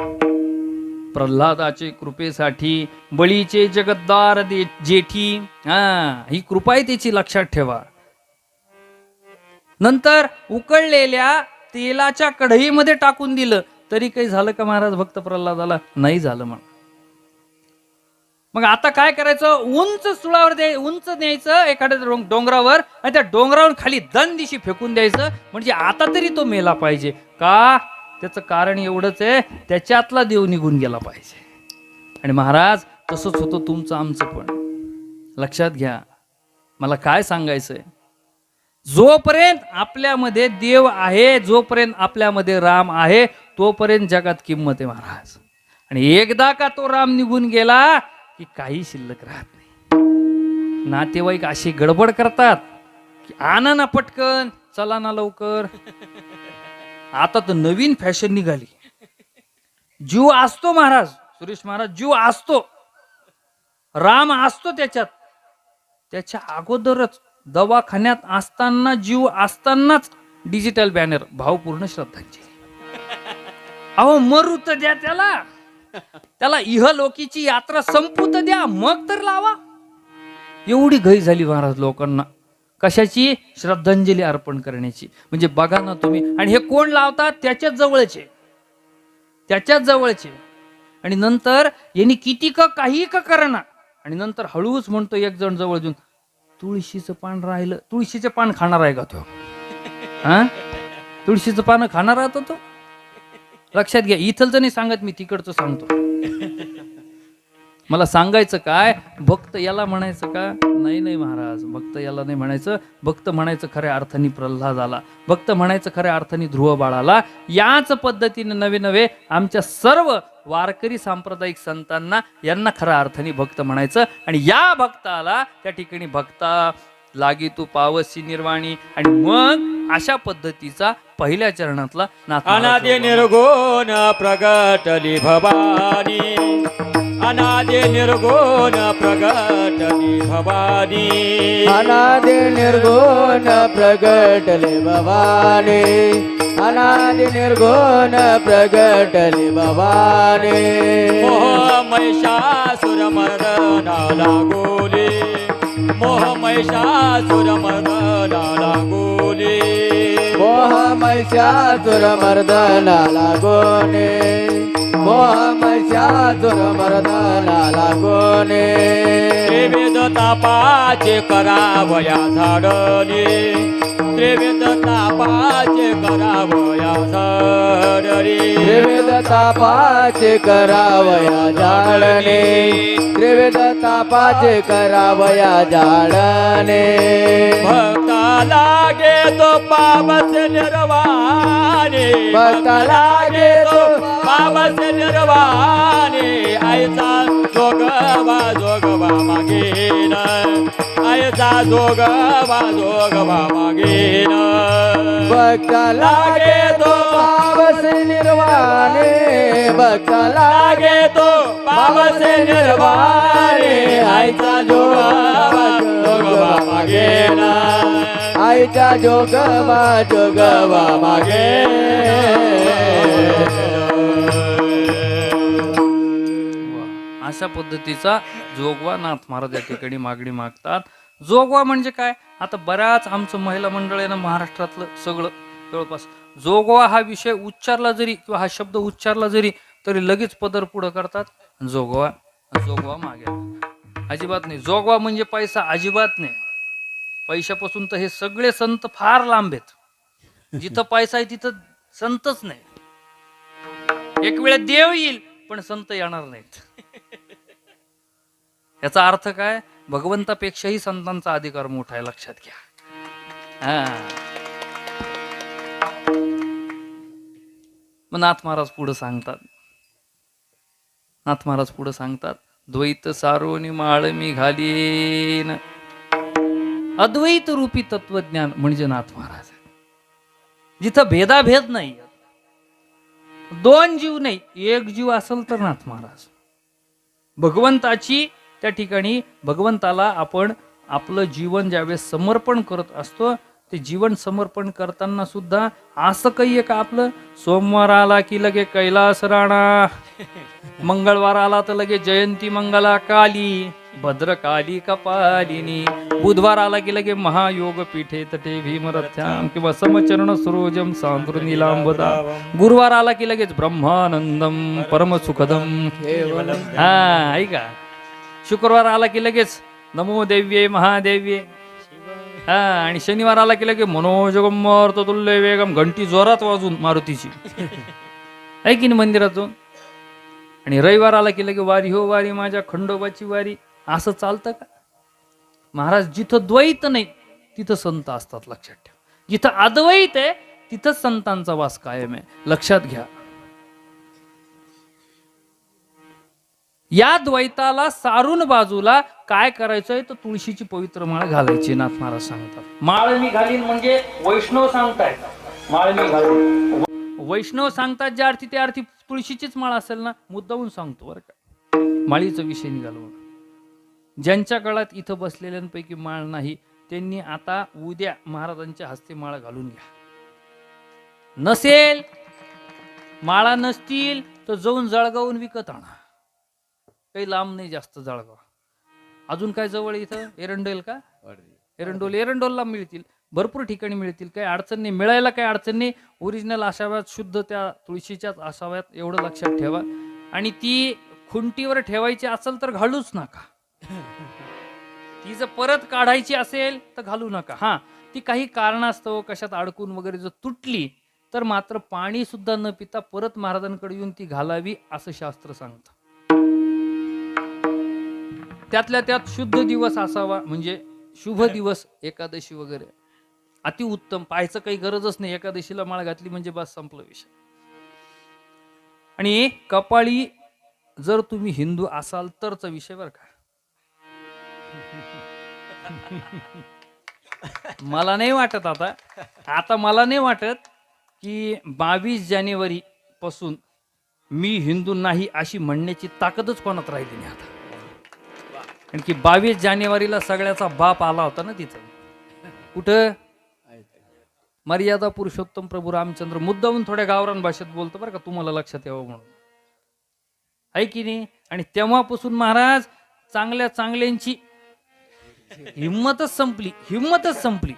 Speaker 1: प्रल्हादाचे कृपेसाठी बळीचे जगद्दार जेठी, ही कृपा आहे त्याची, लक्षात ठेवा. नंतर उकळलेल्या तेलाच्या कढईमध्ये टाकून दिलं तरी काही झालं का महाराज भक्त प्रल्हादाला? नाही झालं. मग आता काय करायचं? उंच सुळावर उंच न्यायचं एखाद्या डोंगरावर आणि त्या डोंगरावर खाली दंदिशी फेकून द्यायचं, म्हणजे आता तरी तो मेला पाहिजे. का? त्याचं कारण एवढंच आहे, त्याच्यातला देव निघून गेला पाहिजे. आणि महाराज तसंच होतं तुमचं आमचं पण. लक्षात घ्या, मला काय सांगायचंय, जोपर्यंत आपल्यामध्ये देव आहे, जोपर्यंत आपल्यामध्ये राम आहे, तोपर्यंत जगात किंमत आहे महाराज. आणि एकदा का तो राम निघून गेला की काही शिल्लक राहत नाही. नातेवाईक अशी गडबड करतात की आणा ना पटकन, चला ना लवकर. आता तर नवीन फॅशन निघाली. जीव असतो महाराज, सुरेश महाराज, जीव असतो, राम असतो त्याच्यात. त्याच्या अगोदरच दवाखान्यात असताना, जीव असतानाच डिजिटल बॅनर, भावपूर्ण श्रद्धांजली. अहो मरू तर द्या त्याला इहलोकीची यात्रा संपू तर द्या, मग तर लावा. एवढी घाई झाली महाराज लोकांना. कशाची? श्रद्धांजली अर्पण करण्याची. म्हणजे बघा ना तुम्ही. आणि हे कोण लावतात? त्याच्याच जवळचे. आणि नंतर यांनी किती काही करना, आणि नंतर हळूच म्हणतो एक जण जवळ जाऊन, तुळशीचं पान राहिलं. तुळशीचं पान खाणार आहे का तो? तुळशीचं पान खाणार आहे तो? लक्षात घ्या. इथलचं नाही सांगत मी, तिकडचं सांगतो. मला सांगायचं काय, भक्त याला म्हणायचं का? नाही महाराज, भक्त याला नाही म्हणायचं. भक्त म्हणायचं खऱ्या अर्थाने प्रल्हादाला, भक्त म्हणायचं खऱ्या अर्थाने ध्रुव बाळाला. याच पद्धतीने नवे आमच्या सर्व वारकरी सांप्रदायिक संतांना, यांना खऱ्या अर्थाने भक्त म्हणायचं. आणि या भक्ताला त्या ठिकाणी भक्ता लागी तू पावसी निर्वाणी. आणि मग अशा पद्धतीचा पहिल्या चरणातला
Speaker 2: अनादि निर्गुण प्रगटली भवानी, अनादि निर्गुण प्रगटली भवानी, अनादि निर्गुण प्रगटले भवानी, अनादि निर्गुण प्रगटले भवानी. मोह महिषासुर मर्दनाला गोली, मोह महिषासुर मर्दनाला गोली, मोह महिषासुर मर्दनाला गोने, मोह महिषासुर मर्दनाला गोने. त्रिविध तापाचे करावया झाडली, त्रिविध तापाचे करावया झाडली, त्रिविध तापाचे करावया झाडणे, त्रिविध तापाचे करावया झाडणे. भक्ता लागे तो पावस निर्वाणे, भक्ता लागे तो पावस निर्वाणे. आयचा जोगवा मागेन, आयचा जोगवा मागेन. भक्ता लागे तो पावस निर्वाणे, भक्ता लागे तो पावस निर्वाणे. आयचा जोगवा मागेन, आईचा जोगवा मागे.
Speaker 1: अशा पद्धतीचा जोगवा नाथ महाराज या ठिकाणी मागणी मागतात. जोगवा म्हणजे काय? आता बऱ्याच आमचं महिला मंडळ आहे ना महाराष्ट्रातलं सगळं जवळपास, जोगवा हा विषय उच्चारला जरी किंवा हा शब्द उच्चारला जरी तरी लगेच पदर पुढं करतात. जोगवा मागे अजिबात नाही. जोगवा म्हणजे पैसा अजिबात नाही. पैशापासून तर हे सगळे संत फार लांब आहेत. जिथं पैसा आहे तिथं संतच नाही. एक वेळ देव येईल पण संत येणार नाहीत. याचा अर्थ काय? भगवंतापेक्षाही संतांचा अधिकार मोठा आहे, लक्षात घ्या. मग नाथ महाराज पुढे सांगतात, द्वैत सारोनी माळ मी घालीन. अद्वैत रूपी तत्वज्ञान म्हणजे नाथ महाराज. जिथं भेदाभेद नाही, दोन जीव नाही, एक जीव असेल तर नाथ महाराज. भगवंताची त्या ठिकाणी भगवंताला आपण आपलं जीवन ज्यावेळेस समर्पण करत असतो, ते जीवन समर्पण करताना सुद्धा असं काही आहे का आपलं सोमवार आला की लगे कैलास राणा, मंगळवार आला तर लगे जयंती मंगला काली, भद्रकाली कपालिनी, बुधवार आला की लगे महायोग पीठे तटे भीमरथ्याम किंवा समचरण सरोजम सांद्र नीलांबदा, गुरुवार आला की लगेच ब्रह्मानंदम परम सुखदम. हा ऐका, शुक्रवार आला की लगेच नमो देव्ये महादेव्ये. हा, आणि शनिवार आला की लगे मनोजगम तुल्य वेगम, घंटी जोरात वाजून मारुतीची आहे की नाही मंदिरातून. आणि रविवार आला की लगे वारी हो वारी माझ्या खंडोबाची वारी. असं चालतं का महाराज? जिथं द्वैत नाही तिथं संत असतात, लक्षात ठेवा. जिथं अद्वैत आहे तिथं संतांचा वास कायम आहे, लक्षात घ्या. या द्वैताला सारून बाजूला काय करायचंय तर तुळशीची पवित्र माळ घालायची. नाथ महाराज सांगतात, माळ मी घालीन म्हणजे वैष्णव सांगताय माळ मी घालीन. वैष्णव सांगतात ज्या अर्थी त्या अर्थी तुळशीचीच माळ असेल ना, मुद्दाहून सांगतो बरं का, माळीचा विषय निघालो. ज्यांच्या गळ्यात इथं बसलेल्यांपैकी माळ नाही त्यांनी आता उद्या महाराजांच्या हस्ते माळ घालून घ्या. नसेल माळा नसतील तर जाऊन जळगावून विकत आणा. काही लांब नाही जास्त जळगाव. अजून काय जवळ इथं एरंडोल का, एरंडोलला मिळतील, भरपूर ठिकाणी मिळतील. काही अडचण नाही, मिळायला काही अडचण नाही. ओरिजिनल असाव्यात, शुद्ध त्या तुळशीच्याच असाव्यात, एवढं लक्षात ठेवा. आणि ती खुंटीवर ठेवायची असेल तर घालूच नका. ती जर परत काढायची असेल तर घालू नका. हा, ती काही कारणास्तव कशात अडकून वगैरे जर तुटली तर मात्र पाणी सुद्धा न पिता परत महाराजांकडे येऊन ती घालावी असं शास्त्र सांगतं. त्यातल्या त्यात शुद्ध दिवस असावा, म्हणजे शुभ दिवस, एकादशी वगैरे अतिउत्तम. पाहायचं काही गरजच नाही, एकादशीला माळ घातली म्हणजे बस संपला विषय. आणि कपाळी जर तुम्ही हिंदू असाल तरचा विषय बरं का. मला नाही वाटत आता मला नाही वाटत की 22 जानेवारी पासून मी हिंदू नाही अशी म्हणण्याची ताकदच कोणात राहिली नाही आता. कारण की 22 जानेवारीला सगळ्याचा बाप आला होता ना तिथं. कुठं? मर्यादा पुरुषोत्तम प्रभू रामचंद्र. मुद्दाहून थोड्या गावरान भाषेत बोलतो बरं का, तुम्हाला लक्षात यावं म्हणून, आहे की नाही. आणि तेव्हापासून महाराज चांगल्यांची हिम्मतच संपली.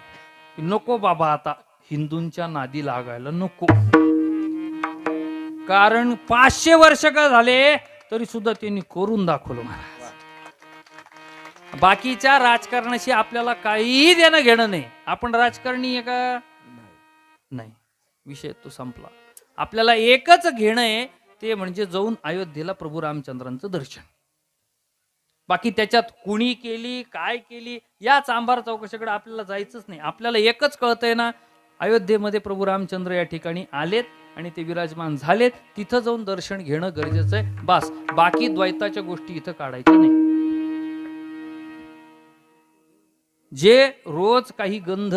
Speaker 1: नको बाबा आता हिंदूंच्या नादी लागायला नको. कारण 500 वर्ष का झाले तरी सुद्धा त्यांनी करून दाखवलं महाराज. बाकीच्या राजकारणाशी आपल्याला काही देणं घेणं नाही. आपण राजकारणी आहे का? नाही, विषय तो संपला. आपल्याला एकच घेणं आहे, ते म्हणजे जाऊन अयोध्येला प्रभू रामचंद्रांचं दर्शन. बाकी त्याच्यात कुणी केली काय केली या चांभार चौकशीकडे आपल्याला जायचंच नाही. आपल्याला एकच कळतंय ना, अयोध्येमध्ये प्रभू रामचंद्र या ठिकाणी आलेत आणि ते विराजमान झालेत, तिथं जाऊन दर्शन घेणं गरजेचं आहे. बस, बाकी द्वैताच्या गोष्टी इथं काढायच्या नाही. जे रोज काही गंध,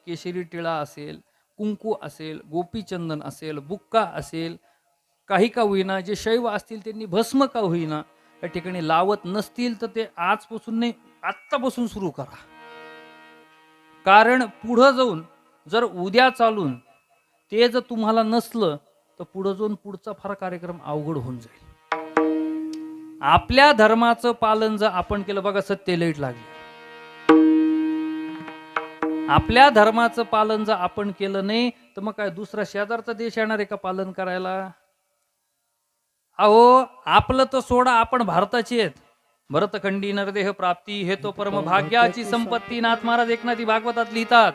Speaker 1: केशरी टिळा असेल, कुंकू असेल, गोपीचंदन असेल, बुक्का असेल, काही का होईना, जे शैव असतील त्यांनी भस्म का होईना या ठिकाणी लावत नसतील तर ते आजपासून नाही, आत्तापासून सुरू करा. कारण पुढं जाऊन जर उद्या चालून ते जर तुम्हाला नसलं तर पुढं जाऊन पुढचा फार कार्यक्रम अवघड होऊन जाईल. आपल्या धर्माचं पालन जर आपण केलं, बघा सत्य लाईट लागली, आपल्या धर्माचं पालन जर आपण केलं नाही तर मग काय दुसरा शेजारचा देश येणार आहे का पालन करायला? अहो, आपलं तर सोडा, आपण भारताचे आहेत. भरतखंडी नरदेह प्राप्ती हे तो परम भाग्याची संपत्ती. नाथ महाराज एकनाथी भागवतात लिहितात.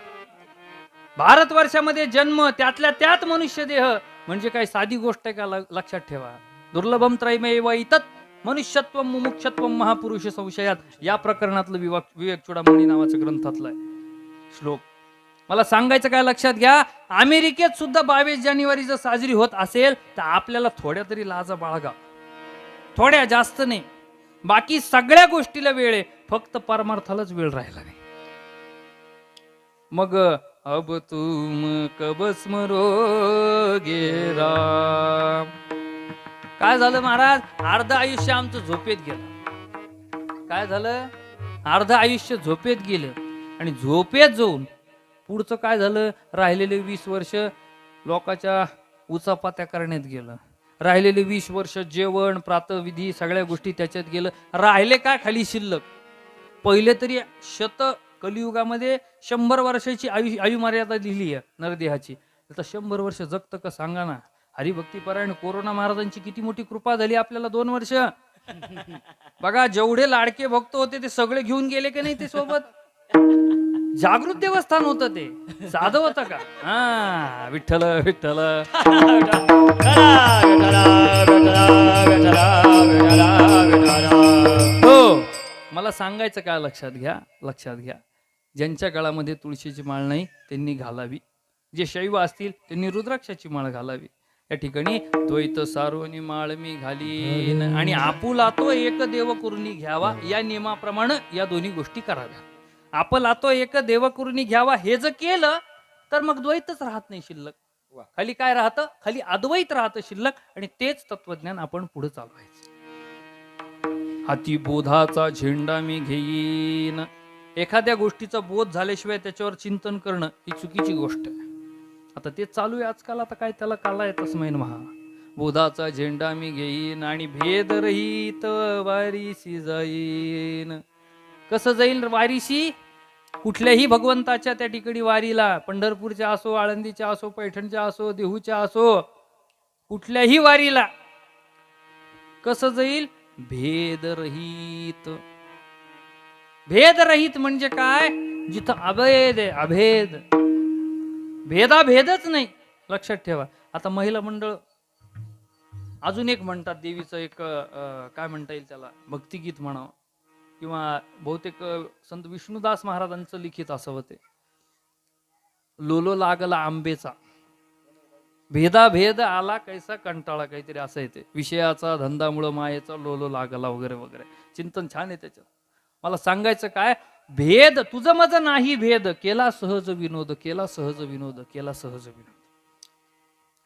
Speaker 1: भारतवर्षामध्ये जन्म, त्यातल्या त्यात मनुष्य देह म्हणजे काय साधी गोष्ट आहे का? लक्षात ठेवा. दुर्लभम त्रयमेव इतत् मनुष्यत्व मुमुक्षत्व महापुरुष संशयात या प्रकरणातलं विवेक चूडामणी नावाचं ग्रंथातलं आहे श्लोक. मला सांगायचं काय लक्षात घ्या, अमेरिकेत सुद्धा 22 जानेवारी जर साजरी होत असेल तर आपल्याला थोड्या तरी लाजा बाळगा, थोड्या, जास्त नाही. बाकी सगळ्या गोष्टीला वेळ आहे, फक्त परमार्थालाच वेळ राहिला नाही. मग अब तुम कब स्मरोगे राम. काय झालं महाराज, अर्ध आयुष्य आमचं झोपेत गेलं. काय झालं, अर्ध आयुष्य झोपेत गेलं. आणि झोपेत जाऊन पुढचं काय झालं, राहिलेले 20 वर्ष लोकांच्या उचापात्या करण्यात गेलं. राहिलेले 20 वर्ष जेवण प्रातःविधी सगळ्या गोष्टी त्याच्यात गेलं. राहिले काय खाली शिल्लक. पहिले तरी कलियुगामध्ये 100 वर्षाची आयु मर्यादा लिहिली आहे नरदेहाची. आता 100 वर्ष जगतं का सांगा ना. हरिभक्तीपरायण कोरोना महाराजांची किती मोठी कृपा झाली आपल्याला 2 वर्ष. बघा जेवढे लाडके भक्त होते ते सगळे घेऊन गेले की नाही ते सोबत. जागृत देवस्थान होतं ते, साधं होतं का. हा विठ्ठल विठ्ठल. हो, मला सांगायचं काय लक्षात घ्या, लक्षात घ्या. ज्यांच्या गळामध्ये तुळशीची माळ नाही त्यांनी घालावी. जे शैव असतील त्यांनी रुद्राक्षाची माळ घालावी. या ठिकाणी द्वैत सारोनी माळ मी घालीन आणि आपुला तो एक देव करुणी घ्यावा या नियमाप्रमाणे या दोन्ही गोष्टी कराव्या. आपला तो एक देव करुणी घ्यावा हे जर केलं तर मग द्वैतच राहत नाही शिल्लक. खाली काय राहतं, खाली अद्वैत राहतं शिल्लक. आणि तेच तत्वज्ञान आपण पुढे चालवायचं. हाती बोधाचा झेंडा मी घेईन. एखाद्या गोष्टीचा बोध झाल्याशिवाय त्याच्यावर चिंतन करणं ही चुकीची गोष्ट आहे. आता ते चालू आहे आजकाल. आता काय त्याला काला येतच नाही महा. बोधाचा झेंडा मी घेईन आणि भेद रहित वारीसी जाईन. कसं जाईल वारीशी, कुठल्याही भगवंताच्या त्या ठिकाणी वारीला, पंढरपूरच्या असो, आळंदीच्या असो, पैठणच्या असो, देहूच्या असो, कुठल्याही वारीला कसं जाईल, भेदरहित. भेदरहित म्हणजे काय, जिथं अभेद आहे, अभेद, भेदाभेदच नाही. लक्षात ठेवा. आता महिला मंडळ अजून एक म्हणतात, देवीचं एक काय म्हणता येईल त्याला, भक्तिगीत म्हणावं किंवा बहुतेक संत विष्णुदास महाराजांचं लिखित असं होते, लोलो लागला आंबेचा, भेदाभेद आला कैसा कंटाळा, काहीतरी असं येते. विषयाचा धंदामुळं मायेचा लोलो लागला वगैरे वगैरे. चिंतन छान आहे त्याच्यात. मला सांगायचं काय, भेद तुझं माझं नाही भेद, केला सहज विनोद, केला सहज विनोद, केला सहज विनोद.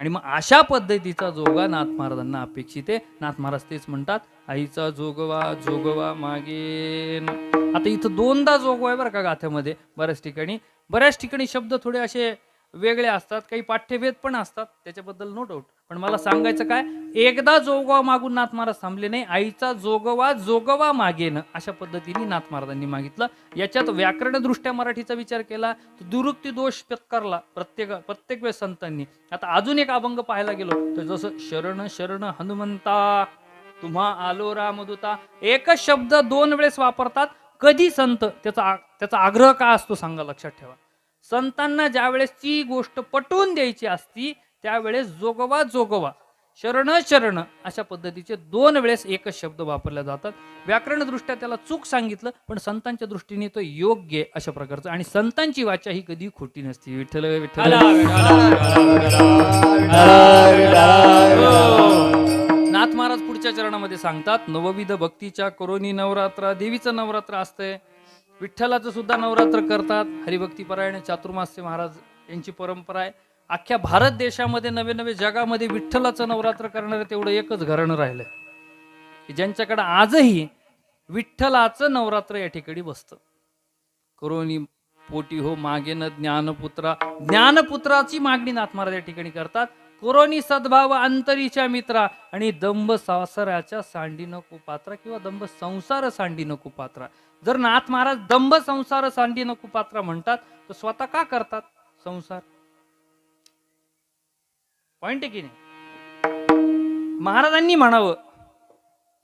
Speaker 1: आणि मग अशा पद्धतीचा जोगा नाथ महाराजांना अपेक्षित आहे. नाथ महाराज तेच म्हणतात, आईचा जोगवा जोगवा मागेन. आता इथं 2दा जोगवा आहे बरं का गाथ्यामध्ये. बऱ्याच ठिकाणी शब्द थोडे असे वेगळे असतात, काही पाठ्यभेद पण असतात, त्याच्याबद्दल नो डाऊट. पण मला सांगायचं काय, एकदा जोगवा मागून नाथ महाराज थांबले नाही. आईचा जोगवा जोगवा मागेन अशा पद्धतीने नाथ महाराजांनी मागितलं. याच्यात व्याकरण दृष्ट्या मराठीचा विचार केला तर दुरुक्ती दोष पत्करला प्रत्येक वेळेस संतांनी. आता अजून एक अभंग पाहायला गेलो तर जसं शरण शरण हनुमंता तुम्हा आलो रामदूता, एकच शब्द 2 वेळेस वापरतात. कधी संत, त्याचा आग्रह का असतो सांगा, लक्षात ठेवा. संतांना ज्या वेळेस ती गोष्ट पटवून द्यायची असती त्यावेळेस जोगवा जोगवा, शरण शरण अशा पद्धतीचे 2 वेळेस एकच शब्द वापरले जातात. व्याकरण दृष्ट्या त्याला चूक सांगितलं, पण संतांच्या दृष्टीने तो योग्य अशा प्रकारचं. आणि संतांची वाचा ही कधी खोटी नसती. विठ्ठल विठ्ठल. नाथ महाराज पुढच्या चरणामध्ये सांगतात, नवविध भक्तीच्या करोनी नवरात्रा. देवीचं नवरात्र असतंय, विठ्ठलाचं सुद्धा नवरात्र करतात. हरिभक्तीपरायण चातुर्मास्य महाराज यांची परंपरा आहे. अख्ख्या भारत देशामध्ये नवे जगामध्ये विठ्ठलाचं नवरात्र करणारे तेवढं एकच घराणं राहिलंय की ज्यांच्याकडे आजही विठ्ठलाचं नवरात्र या ठिकाणी बसतं. करोनी पोटी हो मागेन ज्ञानपुत्रा. ज्ञानपुत्राची मागणी नाथ महाराज या ठिकाणी करतात. कोरोनी सद्भाव अंतरीच्या मित्रा आणि दंभ संसाराच्या सांडी न कुपात्रा किंवा दंभ संसार सांडी न कुपात्रा. जर नाथ महाराज दंभ संसार सांडी न कुपात्रा म्हणतात तर स्वतः का करतात संसार? पॉइंट आहे की नाही? महाराजांनी म्हणावं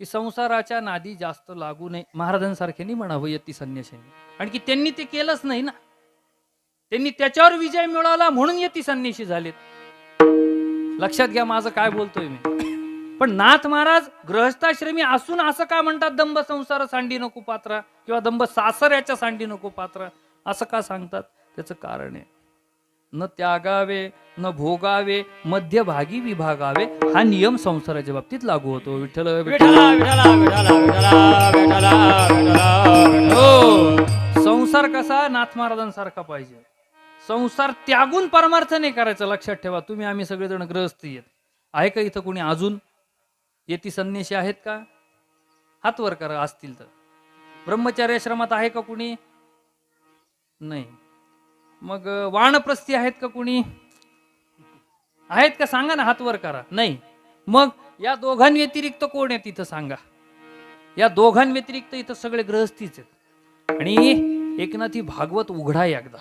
Speaker 1: की संसाराच्या नादी जास्त लागू नये. महाराजांसारख्यांनी म्हणावं यती संन्याशांनी. आणि की त्यांनी ते केलंच नाही ना. त्यांनी त्याच्यावर विजय मिळवला म्हणून यती संन्याशी झालेत. लक्षात घ्या माझं काय बोलतोय मी. पण नाथ महाराज गृहस्थाश्रमी असून असं का म्हणतात दंभ संसार सांडी नको पात्रा किंवा दंभ सासऱ्याच्या सांडी नको पात्रा असं का सांगतात? त्याचं कारण आहे, न त्यागावे न भोगावे मध्यभागी विभागावे हा नियम संसाराच्या बाबतीत लागू होतो. विठ्ठल हो, संसार कसा नाथ महाराजांसारखा पाहिजे. संसार त्यागून परमार्थ नाही करायचा. लक्षात ठेवा, तुम्ही आम्ही सगळेजण गृहस्थी आहेत. आहे का इथं कोणी अजून येती संन्यासी आहेत का? हात वर करा असतील तर. ब्रह्मचार्य आश्रमात आहे का कुणी? नाही. मग वानप्रस्थी आहेत का कुणी? आहेत का? सांगा ना, हात वर करा. नाही. मग या दोघांव्यतिरिक्त कोण आहे तिथं सांगा. या दोघांव्यतिरिक्त इथं सगळे गृहस्थीच आहेत. आणि एकनाथी भागवत उघडा एकदा,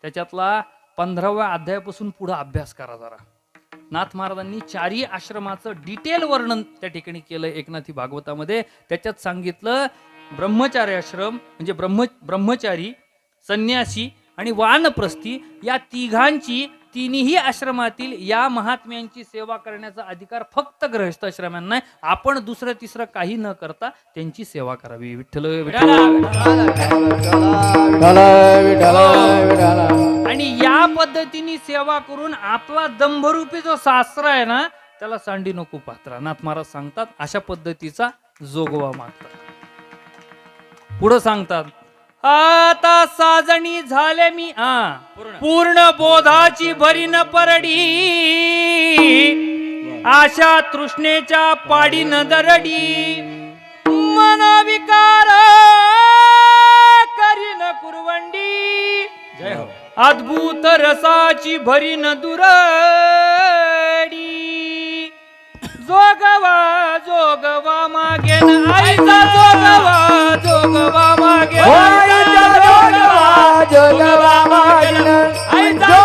Speaker 1: त्याच्यातला 15व्या अध्यायापासून पुढे अभ्यास करा जरा. नाथ महाराजांनी चारी आश्रमाचं डिटेल वर्णन त्या ठिकाणी केलं एकनाथी भागवतामध्ये. त्याच्यात सांगितलं ब्रह्मचार्य आश्रम म्हणजे ब्रह्मचारी, संन्यासी आणि वानप्रस्थी या तिघांची तिन्ही आश्रमातील या महात्म्यांची सेवा करण्याचा अधिकार फक्त गृहस्थाश्रमांना आहे. आपण दुसरं तिसरं काही न करता त्यांची सेवा करावी. विठ्ठल आणि या पद्धतीने सेवा करून आपला दंभरूपी जो सासरा आहे ना त्याला सांडी नको पात्रा. नाथ महाराज सांगतात अशा पद्धतीचा जोगवा मागतात. पुढे सांगतात, आता साजणी झाले मी पूर्ण बोधाची भरीन परडी, आशा तृष्णेच्या पाडीन दरडी, मन विकार करीन कुरवंडी, जय हो, अद्भुत रसाची भरीन दुरडी, जोगवा जोगवा मागेन आईचा जोगवा जोगवा मागेन
Speaker 2: जोगवा मागेन
Speaker 1: आईचा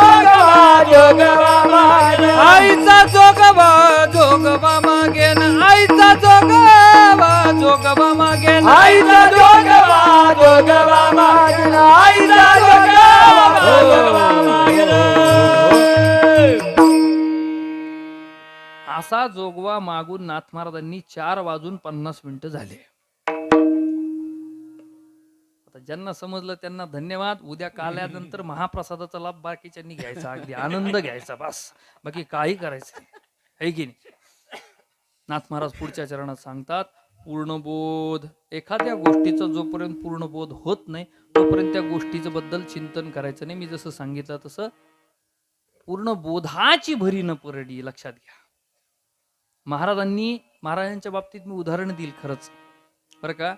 Speaker 1: जोगवा मागेन आईचा जोगवा जोगवा मागेन आईचा जोगवा जोगवा मागेन
Speaker 2: आईचा जोगवा जोगवा मागेन आईचा जोगवा मागेन.
Speaker 1: असा जोगवा मागून नाथ महाराजांनी 4:50 झाले. आता ज्यांना समजलं त्यांना धन्यवाद. उद्या काल्यानंतर महाप्रसादाचा लाभ बाकीच्यांनी घ्यायचा, अगदी आनंद घ्यायचा, बस बाकी काही करायचं आहे की नाही. नाथ महाराज पुढच्या चरणात सांगतात, पूर्णबोध. एखाद्या गोष्टीचा जोपर्यंत पूर्णबोध होत नाही तोपर्यंत त्या गोष्टीचं बद्दल चिंतन करायचं नाही. मी जसं सांगितलं तसं पूर्णबोधाची भरी न परडी. लक्षात घ्या, महाराजांच्या बाबतीत मी उदाहरण देईल खरंच बरं का.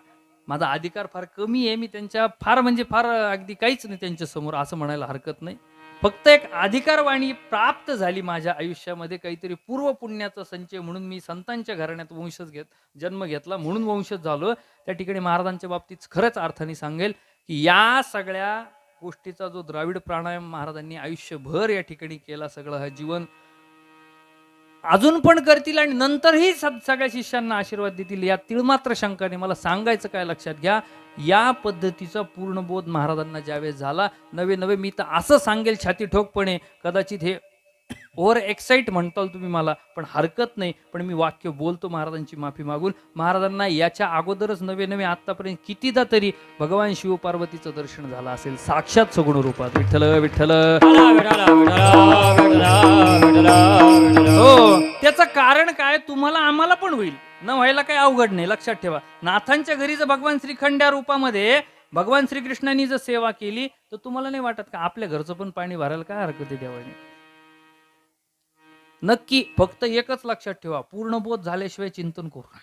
Speaker 1: माझा अधिकार फार कमी आहे, मी त्यांच्या फार अगदी काहीच नाही त्यांच्या समोर असं म्हणायला हरकत नाही. फक्त एक अधिकारवाणी प्राप्त झाली माझ्या आयुष्यामध्ये, काहीतरी पूर्व पुण्याचा संचय म्हणून. मी संतांच्या घराण्यात जन्म घेतला म्हणून वंशज झालो. त्या ठिकाणी महाराजांच्या बाबतीत खरंच अर्थाने सांगेल की या सगळ्या गोष्टीचा जो द्राविड प्राणायाम महाराजांनी आयुष्यभर या ठिकाणी केला, सगळं हा जीवन अजून पण करतील आणि नंतरही सगळ्या शिष्यांना आशीर्वाद देतील, यात तिळमात्र शंका नाही. मला सांगायचं काय, लक्षात घ्या, या पद्धतीचा पूर्णबोध महाराजांना ज्यावेळेस झाला, नवे मी तर असं सांगेल छाती ठोकपणे, कदाचित हे ओव्हर एक्साइट म्हणताल तुम्ही मला, पण हरकत नाही. पण मी वाक्य बोलतो महाराजांची माफी मागून. महाराजांना याच्या अगोदरच नवे आतापर्यंत कितीदा तरी भगवान शिव पार्वतीचं दर्शन झालं असेल साक्षात सगुण रूपात. विठ्ठल विठ्ठल. हो, त्याचं कारण काय तुम्हाला आम्हाला पण होईल, न व्हायला काही अवघड नाही. लक्षात ठेवा, नाथांच्या घरी जर भगवान श्रीखंड्या रूपामध्ये भगवान श्रीकृष्णांनी जर सेवा केली तर तुम्हाला नाही वाटत का आपल्या घरचं पण पाणी भरायला काय हरकत आहे देवाने? नक्की. फक्त एकच लक्षात ठेवा, पूर्णबोध झाल्याशिवाय चिंतन करू नका.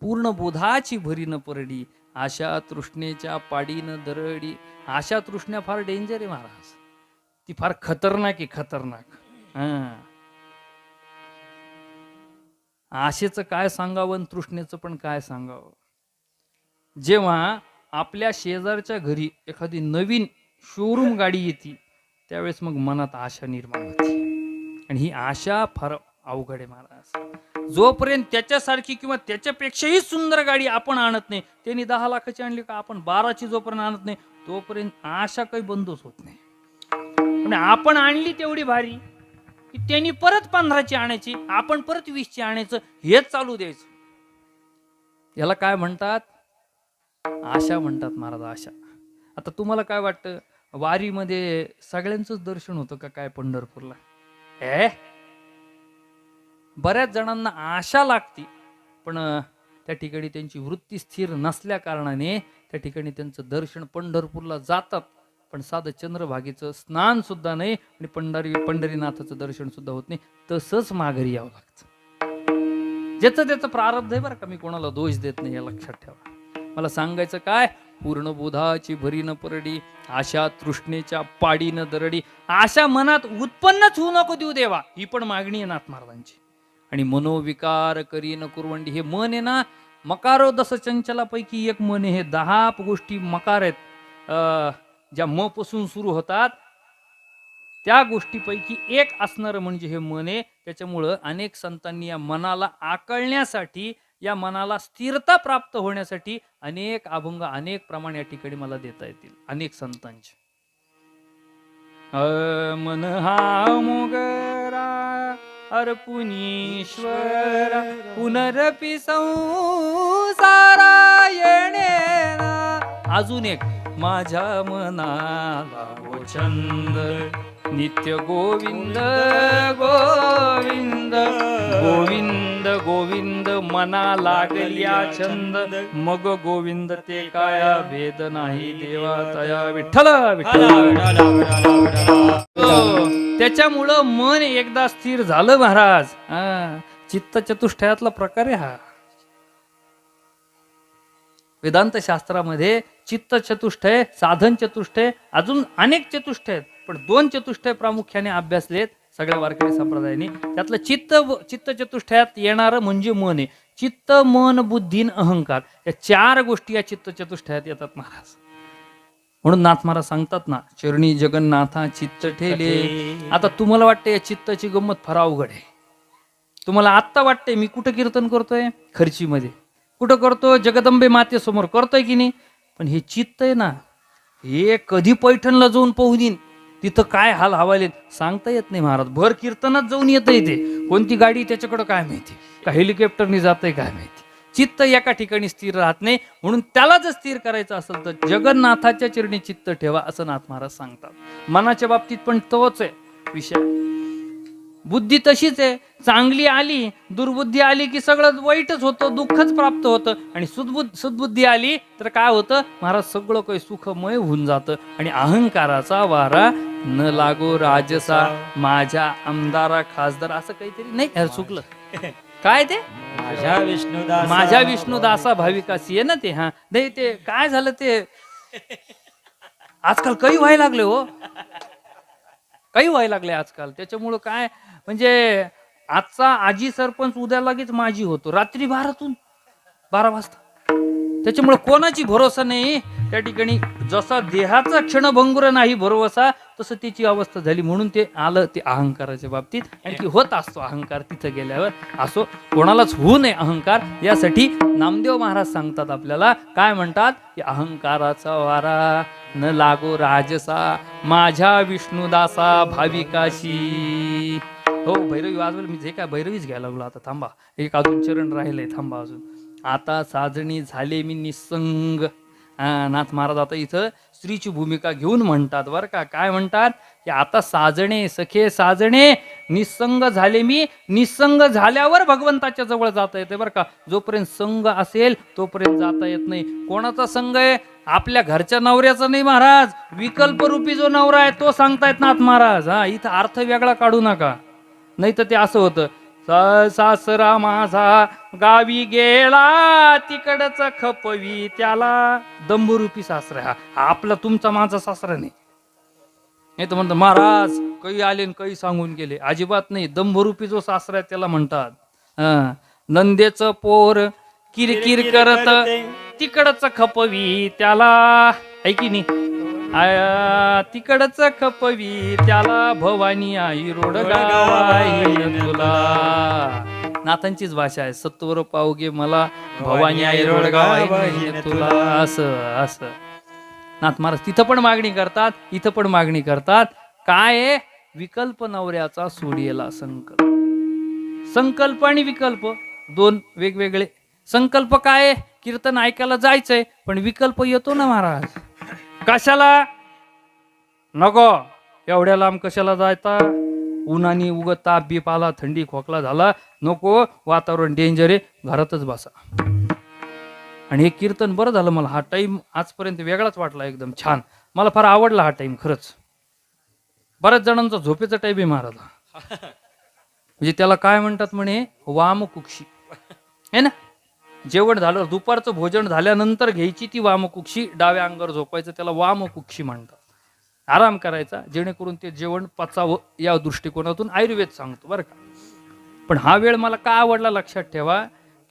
Speaker 1: पूर्णबोधाची भरी न परडी, आशा तृष्णेच्या पाडी न दरडी. आशा तृष्ण्या फार डेंजर आहे महाराज, ती फार खतरनाक आहे, खतरनाक. आशेचं काय सांगावं, तृष्णेचं पण काय सांगावं. जेव्हा आपल्या शेजारच्या घरी एखादी नवीन शोरूम गाडी येते त्यावेळेस मग मनात आशा निर्माण होते, आणि ही आशा फार अवघड आहे महाराज. जोपर्यंत त्याच्यासारखी किंवा त्याच्यापेक्षाही सुंदर गाडी आपण आणत नाही, त्यांनी 10 लाखाची आणली का आपण 12ची जोपर्यंत आणत नाही तोपर्यंत आशा काही बंदच होत नाही. पण आपण आणली तेवढी भारी, की त्यांनी परत 15ची आणायची, आपण परत 20ची आणायचं, हेच चालू द्यायचं. याला काय म्हणतात? आशा म्हणतात महाराज, आशा. आता तुम्हाला काय वाटतं, वारीमध्ये सगळ्यांचंच दर्शन होतं का काय पंढरपूरला? बऱ्याच जणांना आशा लागती, पण त्या ठिकाणी त्यांची वृत्ती स्थिर नसल्या कारणाने त्या ठिकाणी त्यांचं दर्शन पंढरपूरला जातात, पण साधं चंद्रभागेचं स्नान सुद्धा नाही आणि पंढरीनाथाचं दर्शन सुद्धा होत नाही. तसंच माघारी यावं लागतं. ज्याचं त्याचं प्रारब्ध आहे बरं का, मी कोणाला दोष देत नाही, या लक्षात ठेवा. मला सांगायचं काय, पूर्ण बोधाची भरी न परडी, आशा तृष्णेच्या पाडी न दरडी. आशा मनात उत्पन्नच होऊ नको देऊ देवा, ही पण मागणी आहे नाथ महाराजांची. आणि मनोविकार करी न कुरवंडी, हे मन आहे ना, मकारो दस चंचलापैकी एक मन आहे. हे 10 गोष्टी मकार आहेत, ज्या म पासून सुरू होतात, त्या गोष्टीपैकी एक असणार म्हणजे हे मन आहे. त्याच्यामुळं अनेक संतांनी या मनाला आकळण्यासाठी, या मनाला स्थिरता प्राप्त होण्यासाठी अनेक अभंग, अनेक प्रमाण या ठिकाणी मला देता येतील, अनेक संतांचे. मन हा मोगरा अर्पुनीश्वरा, पुनरपि संसारा येणेना. अजून एक, माझ्या मनाला ओ छंद, नित्य गोविंद गोविंद गोविंद गोविंद, मना लागल्या छंद, मग गोविंद ते काया भेद नाही देवा तया. विठ्ठल विठ्ठल. त्याच्यामुळं मन एकदा स्थिर झालं महाराज, चित्त चतुष्टयातला प्रकार आहे हा. वेदांत शास्त्रामध्ये चित्त चतुष्टय, साधन चतुष्टय, अजून अनेक चतुष्टय आहेत, पण 2 चतुष्टय प्रामुख्याने अभ्यासलेत सगळ्या वारकरी संप्रदायाने. त्यातलं चित्त चतुष्टयात येणारं म्हणजे मन आहे. चित्त, मन, बुद्धी, अहंकार, या 4 गोष्टी या चित्त चतुष्टयात येतात महाराज. म्हणून नाथ महाराज सांगतात ना, चरणी जगन्नाथा चित्त ठेले. आता तुम्हाला वाटतं या चित्ताची गंमत फार अवघड आहे. तुम्हाला आत्ता वाटतंय मी कुठं कीर्तन करतोय? खर्चीमध्ये. कुठं करतो? जगदंबे मातेसमोर करतोय की नाही? पण हे चित्त आहे ना, हे कधी पैठणला जाऊन पाहू देईन, तिथं काय हाल हवाले सांगता येत नाही महाराज. भर कीर्तनात जाऊन येतं इथे, कोणती गाडी त्याच्याकडं काय माहिती, का हेलिकॉप्टरनी जातंय काय माहिती. चित्त एका ठिकाणी स्थिर राहत नाही. म्हणून त्याला जर स्थिर करायचं असेल तर जगन्नाथाच्या चरणी चित्त ठेवा, असं नाथ महाराज सांगतात. मनाच्या बाबतीत पण तोच आहे विषय. बुद्धी तशीच आहे, चांगली आली, दुर्बुद्धी आली की सगळं वाईटच होतं, दुःखच प्राप्त होतं. आणि सुदबुद्धी आली तर काय होतं महाराज, सगळं काही सुखमय होऊन जातं. आणि अहंकाराचा वारा न लागो राजसा, माझ्या आमदारा खासदार, असं काहीतरी नाही चुकलं काय ते, माझ्या विष्णुदासा भाविकासी आहे ना ते. हा नाही, ते काय झालं ते आजकाल काही व्हायला लागले हो, काही व्हायला लागले आजकाल. त्याच्यामुळं काय म्हणजे, आजचा आजी सरपंच उद्या लगेच माझी होतो, रात्री 12 वाजता. त्याच्यामुळे कोणाची भरोसा नाही त्या ठिकाणी. जसा देहाचा क्षणभंगुर नाही भरोसा, तसं त्याची अवस्था झाली. म्हणून ते आलं ते अहंकाराच्या बाबतीत. आणखी होत असतो अहंकार तिथं गेल्यावर. असो, कोणालाच होऊ नये अहंकार, यासाठी नामदेव महाराज सांगतात आपल्याला. काय म्हणतात की अहंकाराचा वारा न लागो राजसा, माझ्या विष्णुदासा भाविकाशी. हो, भैरवी वाजवलं मी, जे काय भैरवीच घ्यायला लागलो आता. थांबा, एक अजून चरण राहिलंय, थांबा अजून. आता साजणी झाले मी निसंग. नाथ महाराज आता इथं स्त्रीची भूमिका घेऊन म्हणतात बरं का. काय म्हणतात की आता साजणे सखे साजणे, निसंग झाले मी. निसंग झाल्यावर भगवंताच्या जवळ जाता येते बरं का. जोपर्यंत संग असेल तोपर्यंत जाता येत नाही. कोणाचा संग आहे? आपल्या घरच्या नवऱ्याचा नाही महाराज, विकल्परूपी जो नवरा आहे तो सांगतायत नाथ महाराज. इथं अर्थ वेगळा काढू नका, नाही तर ते असं होतं, सासरा माझा गावी गेला, तिकडच खपवी त्याला. दंभरूपी सासरा हा आपला, तुमचा माझा सासरा नाही. नाही तर म्हणतो महाराज काही आले काही सांगून गेले, अजिबात नाही. दंभरूपी जो सासरा आहे त्याला म्हणतात. नंदेचं पोर किरकिर करत, तिकडच खपवी त्याला. ऐकी नाही, तिकडच खपवी त्याला, भवानी आई रोडगावाई तुला. नाथांचीच भाषा आहे. सत्वर पावगे मला, भवानी आई रोडगावाई तुला. असं नाथ महाराज तिथं पण मागणी करतात, इथं पण मागणी करतात. काय विकल्प नवऱ्याचा सोडियला संकल्प. संकल्प आणि विकल्प दोन वेगवेगळे. संकल्प काय आहे? कीर्तन ऐकायला जायचंय, पण विकल्प येतो ना महाराज. कशाला नको एवढ्या लांब कशाला जायचा, उन्हाने उगत ताप बीप आला, थंडी खोकला झाला, नको, वातावरण डेंजर आहे, घरातच बसा. आणि हे कीर्तन बरं झालं, मला हा टाइम आजपर्यंत वेगळाच वाटला, एकदम छान, मला फार आवडला हा टाइम खरंच. बऱ्याच जणांचा झोपेचा टाइम आहे महाराज, म्हणजे त्याला काय म्हणतात म्हणे, वामकुक्षी है ना. जेवण झालं, दुपारचं भोजन झाल्यानंतर घ्यायची ती वामकुक्षी, डाव्या अंगावर झोपायचं, त्याला वामकुक्षी म्हणतात. आराम करायचा जेणेकरून ते जेवण पचावं, या दृष्टिकोनातून आयुर्वेद सांगतो बरं का. पण हा वेळ मला का आवडला लक्षात ठेवा,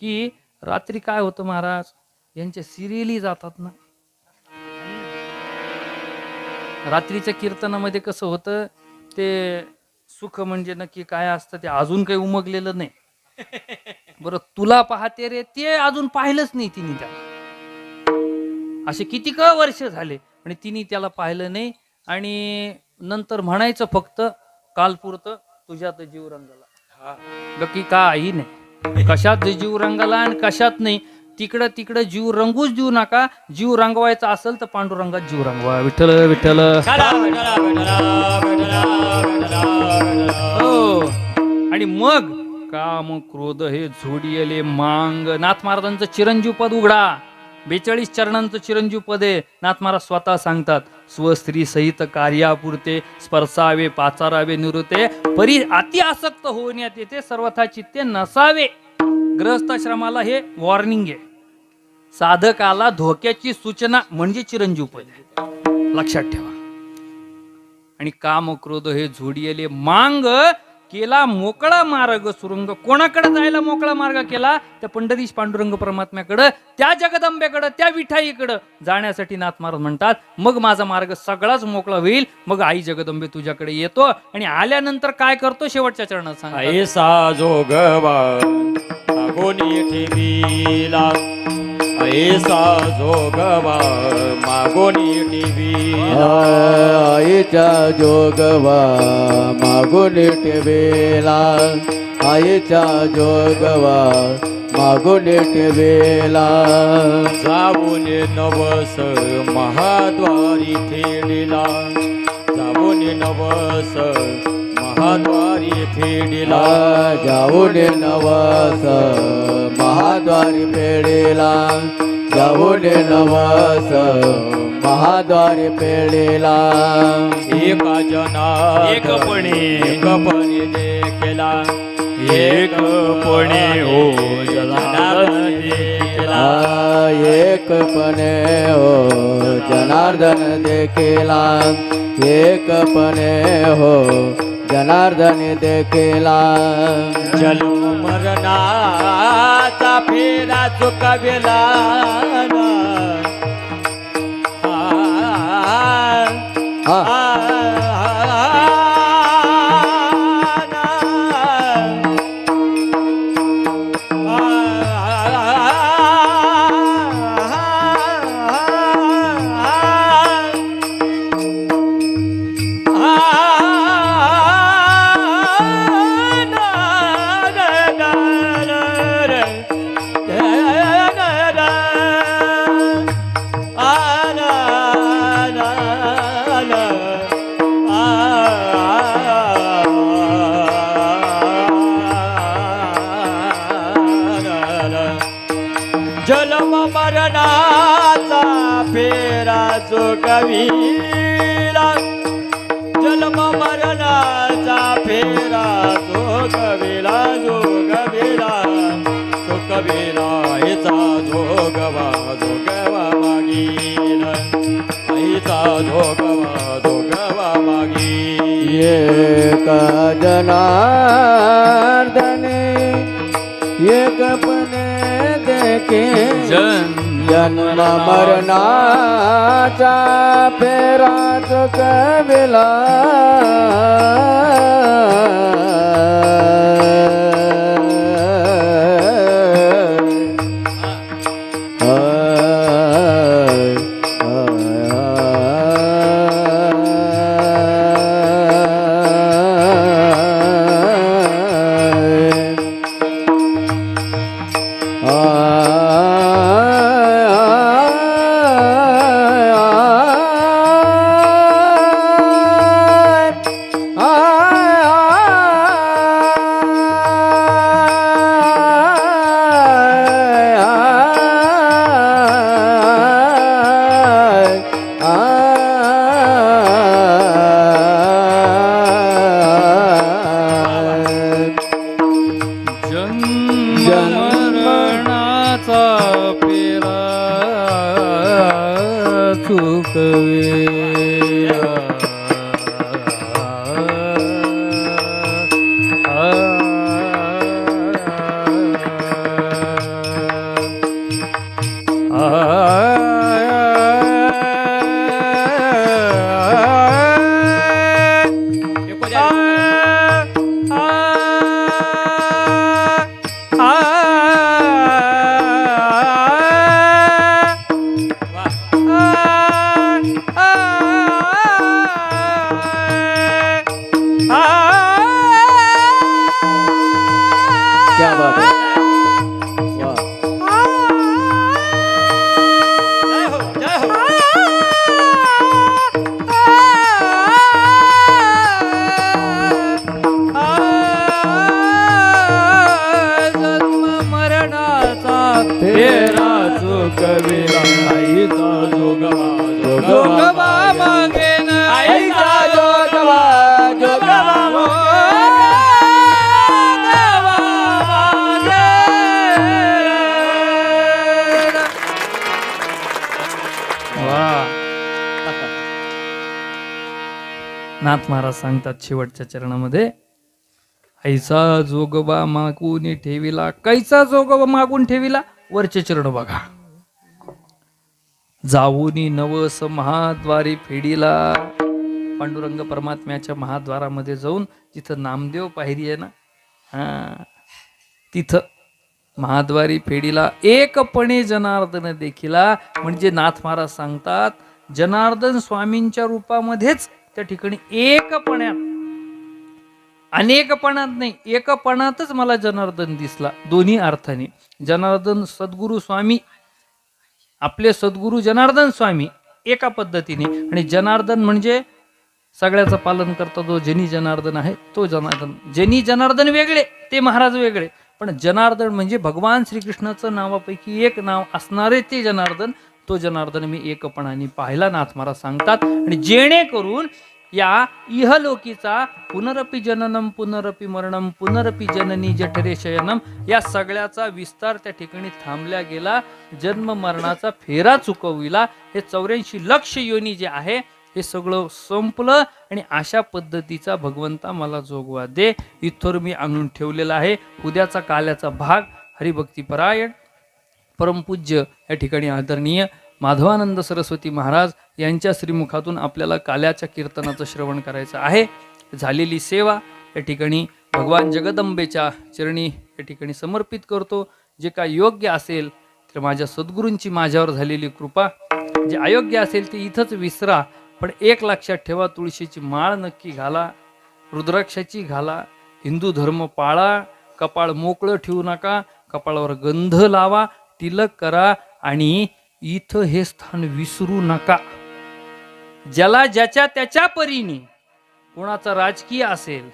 Speaker 1: की रात्री काय होतं महाराज, यांच्या सिरियली जातात ना. रात्रीच्या कीर्तनामध्ये कसं होतं, ते सुख म्हणजे नक्की काय असतं ते अजून काही उमगलेलं नाही. बरं, तुला पाहते रे ते अजून पाहिलंच नाही तिने त्याला, असे किती का वर्ष झाले आणि तिने त्याला पाहिलं नाही. आणि नंतर म्हणायचं फक्त कालपुरतं तुझ्यात जीव रंगाला, बाकी काही नाही. कशात जीव रंगाला आणि कशात नाही, तिकडं तिकडं जीव रंगूच देऊ नका. जीव रंगवायचा असेल तर पांडुरंगात जीव रंगवा. विठ्ठल विठ्ठल. हो. आणि मग काम क्रोध हे झोडियले मांग. नाथ महाराजांचं चिरंजीव पद उघडा, 42 चरणांचं चिरंजीव पद आहे. नाथ महाराज स्वतः सांगतात, स्वस्त्री सहित कार्यापुरते स्पर्शावे पाचारावे निवृत्ते परी अति आसक्त होण्यात येते सर्वथा चित्ते नसावे. गृहस्थाश्रमाला हे वॉर्निंग आहे, साधकाला धोक्याची सूचना म्हणजे चिरंजीव पद, लक्षात ठेवा. आणि काम क्रोध हे झोडियले मांग केला मोकळा मार्ग सुरुंग. कोणाकडे जायला मोकळा मार्ग केला? त्या पंढरीश पांडुरंग परमात्म्याकडं, त्या जगदंबेकडं, त्या विठाईकडं जाण्यासाठी नाथ महाराज म्हणतात, मग माझा मार्ग सगळाच मोकळा होईल. मग आई जगदंबे तुझ्याकडे येतो आणि आल्यानंतर काय करतो शेवटच्या चरणात सांग.
Speaker 2: ऐसा जोगवा मागोनी ठेवीला, ऐसा जोगवा मागोनी ठेवीला,
Speaker 3: आईचा जोगवा मागून ठेवेला, आईचा जोगवा मागून ठेवेला.
Speaker 2: जाऊन नवस महाद्वारी फेडिला, जाऊन नवस महाद्वारी फेडिला,
Speaker 3: जाऊन नवस महाद्वारी फेडेला, जाऊन नवस महाद्वारी फेडेला.
Speaker 2: एका जना एकपणे देखला, एकपणे हो जनार्दन देखला,
Speaker 3: एकपणे हो जनार्दन देखला, एकपणे हो जनार्दन देखला.
Speaker 2: जन्म मरणाचा फेरा चुकविला, जन्म मरणाचा फेरा चुकविला, जन्म मरणाचा फेरा चुकविला, जोगविला चुकविला. हिचा जोगवा जोगवा मागीला, हिचा जोगवा जोगवा मागी.
Speaker 3: एक जनार्दने एकपणे देखे, जन्म मरणाचा फेरा चुकविला.
Speaker 1: नाथ महाराज सांगतात शेवटच्या चरणामध्ये, ऐसा जोगबा मागून ठेविला, कैसा जोगबा मागून ठेविला, वरचे चरण बघा. जाऊनी नवस महाद्वारी फेडीला, पांडुरंग परमात्म्याच्या महाद्वारामध्ये जाऊन जिथं नामदेव पायरी आहे ना, तिथं महाद्वारी फेडीला एकपणे जनार्दन देखिला. म्हणजे नाथ महाराज सांगतात जनार्दन स्वामींच्या रूपामध्येच त्या ठिकाणी एकपणात, अनेकपणात नाही, एकपणातच मला जनार्दन दिसला. दोन्ही अर्थाने जनार्दन सद्गुरु स्वामी, आपले सद्गुरु जनार्दन स्वामी एका पद्धतीने, आणि जनार्दन म्हणजे सगळ्याचं पालन करता जो जनी जनार्दन आहे तो जनार्दन. जनी जनार्दन वेगळे, ते महाराज वेगळे, पण जनार्दन म्हणजे भगवान श्रीकृष्णाचं नावापैकी एक नाव असणारे ते जनार्दन. तो जनार्दन मी एकपणाने पाहिला, नाथ महाराज सांगतात. आणि जेणेकरून या इहलोकीचा पुनरपि जननम पुनरपि मरणम पुनरपि जननी जठरे शयनम या सगळ्याचा विस्तार त्या ठिकाणी थांबल्या गेला. जन्म मरणाचा फेरा चुकविला. हे 84 लक्ष योनी जे आहे हे सगळं संपलं. आणि अशा पद्धतीचा भगवंता मला जोगवा दे, इथवर मी आणून ठेवलेला आहे. उद्याचा काल्याचा भाग हरिभक्तीपरायण परमपूज्य या ठिकाणी आदरणीय माधवानंद सरस्वती महाराज यांच्या श्रीमुखातून आपल्याला काल्याच्या कीर्तनाचं श्रवण करायचं आहे. झालेली सेवा या ठिकाणी भगवान जगदंबेच्या चरणी या ठिकाणी समर्पित करतो. जे काय योग्य असेल तर माझ्या सद्गुरूंची माझ्यावर झालेली कृपा, जे अयोग्य असेल ते इथंच विसरा. पण एक लक्षात ठेवा, तुळशीची माळ नक्की घाला, रुद्राक्षाची घाला, हिंदू धर्म पाळा, कपाळ मोकळं ठेवू नका, कपाळावर गंध लावा, तिलक करा, आणि इथं हे स्थान विसरू नका. ज्याला ज्याच्या त्याच्या परीने, कोणाचं राजकीय असेल,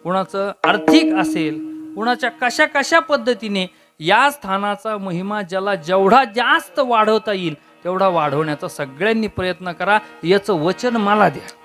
Speaker 1: कोणाचं आर्थिक असेल, कोणाच्या कशा कशा पद्धतीने या स्थानाचा महिमा ज्याला जेवढा जास्त वाढवता येईल तेवढा वाढवण्याचा सगळ्यांनी प्रयत्न करा. याचं वचन मला द्या.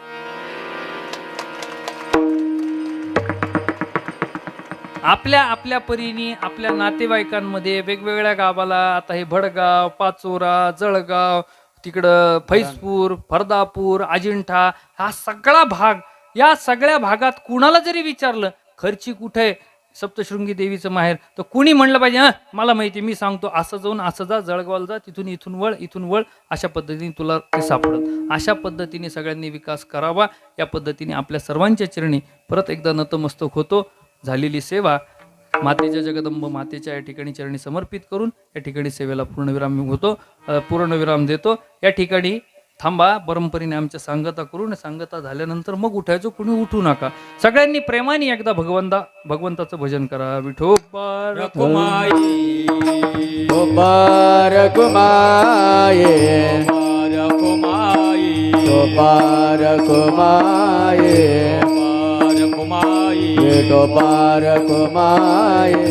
Speaker 1: आपल्या आपल्या परीने आपल्या नातेवाईकांमध्ये वेगवेगळ्या गावाला, आता हे भडगाव, पाचोरा, जळगाव, तिकडं फैजपूर, फरदापूर, अजिंठा, हा सगळा भाग, या सगळ्या भागात कुणाला जरी विचारलं खर्ची कुठे सप्तशृंगी देवीचं माहेर, तर कुणी म्हणलं पाहिजे मला माहिती, मी सांगतो, असं जाऊन असं जा, जळगावला जा, तिथून इथून वळ, इथून वळ, अशा पद्धतीने तुला ते सापडत. अशा पद्धतीने सगळ्यांनी विकास करावा. या पद्धतीने आपल्या सर्वांच्या चरणी परत एकदा नतमस्तक होतो. झालेली सेवा मातेच्या जगदंब मातेच्या या ठिकाणी चरणी समर्पित करून या ठिकाणी सेवेला पूर्णविराम होतो, पूर्णविराम देतो. या ठिकाणी थांबा, परंपरेने आमच्या सांगता करून, सांगता झाल्यानंतर मग उठायचं, कुणी उठू नका. सगळ्यांनी प्रेमाने एकदा भगवंताचं भजन करा. विठोबा
Speaker 2: कुमाई
Speaker 3: गोपार कुमाये,
Speaker 2: कुमाई
Speaker 3: गोपार कुमाये,
Speaker 2: कुमाई
Speaker 3: गोपार कुमाये,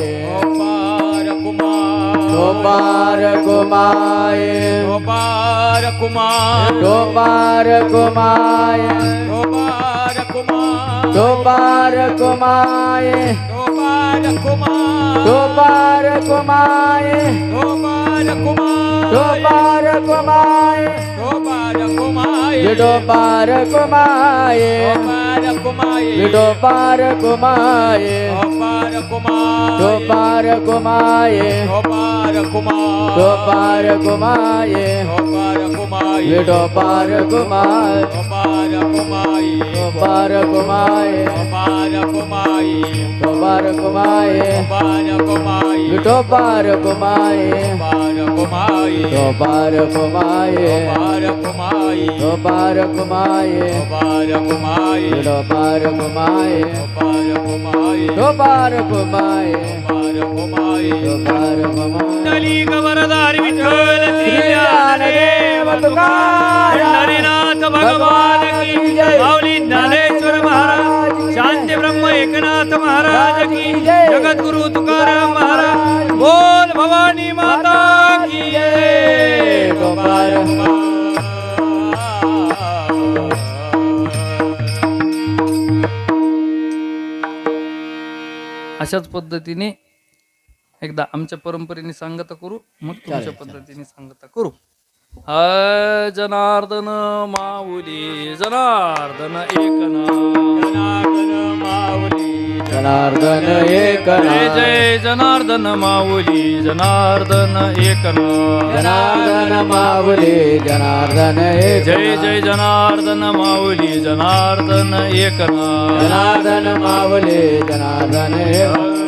Speaker 3: गोपार कुमाये,
Speaker 2: गोपार कुमार
Speaker 3: गोपार कुमाये,
Speaker 2: गोपार कुमार
Speaker 3: गोपार कुमाये,
Speaker 2: गोपार कुमार
Speaker 3: गोपार कुमाये,
Speaker 2: गोपार कुमार
Speaker 3: गोपार कुमाये,
Speaker 2: गोपार कुमार
Speaker 3: गोपार कुमाये,
Speaker 2: गोपार कुमार
Speaker 3: गोपार कुमाये,
Speaker 2: गोपार कुमार
Speaker 3: गोपार कुमाये,
Speaker 2: गोपार कुमार
Speaker 3: गोपार कुमाये,
Speaker 2: गोपार कुमार
Speaker 3: गोपार कुमाय,
Speaker 2: गोपार कुमार
Speaker 3: गोपार कुमाये,
Speaker 2: गोपार कुमार
Speaker 3: गोपार कुमाये,
Speaker 2: गोपार कुमार
Speaker 3: गोपार कुमाये,
Speaker 2: गोपार कुमार
Speaker 3: गोपार कुमाये,
Speaker 2: गोपार कुमार
Speaker 3: गोपार कुमाये,
Speaker 2: गोपार कुमार
Speaker 3: गोपार कुमाये,
Speaker 2: गोपार
Speaker 3: गोपार
Speaker 2: कुमार
Speaker 3: कुमाये,
Speaker 2: गोपार कुमार
Speaker 3: गोपार कुमाये.
Speaker 2: कुंडली गवरधारी विठ्ठल श्री
Speaker 3: श्री
Speaker 2: ज्ञानदेव तुकाराम हरिनाथ भगवान की जय. माऊली ज्ञानेश्वर महाराज, शांती ब्रह्म एकनाथ महाराज की जय. जगद्गुरु तुकाराम महाराज, बोल भवानी माता की जय.
Speaker 3: गोपार
Speaker 1: अशाच पद्धतीने एकदा आमच्या परंपरेने सांगता करू, मग तुमच्या पद्धतीने सांगता करू. जनार्दन माऊली जनार्दन एकनाथ
Speaker 3: जनार्दन
Speaker 1: जय
Speaker 3: एकनाथ
Speaker 1: जय जनार्दन माऊली जनार्दन एकनाथ
Speaker 3: जनार्दन माऊली जनार्दन
Speaker 1: जय
Speaker 3: एकनाथ
Speaker 1: जय जनार्दन माऊली जनार्दन एकनाथ
Speaker 3: जनार्दन माऊली जनार्दन एकनाथ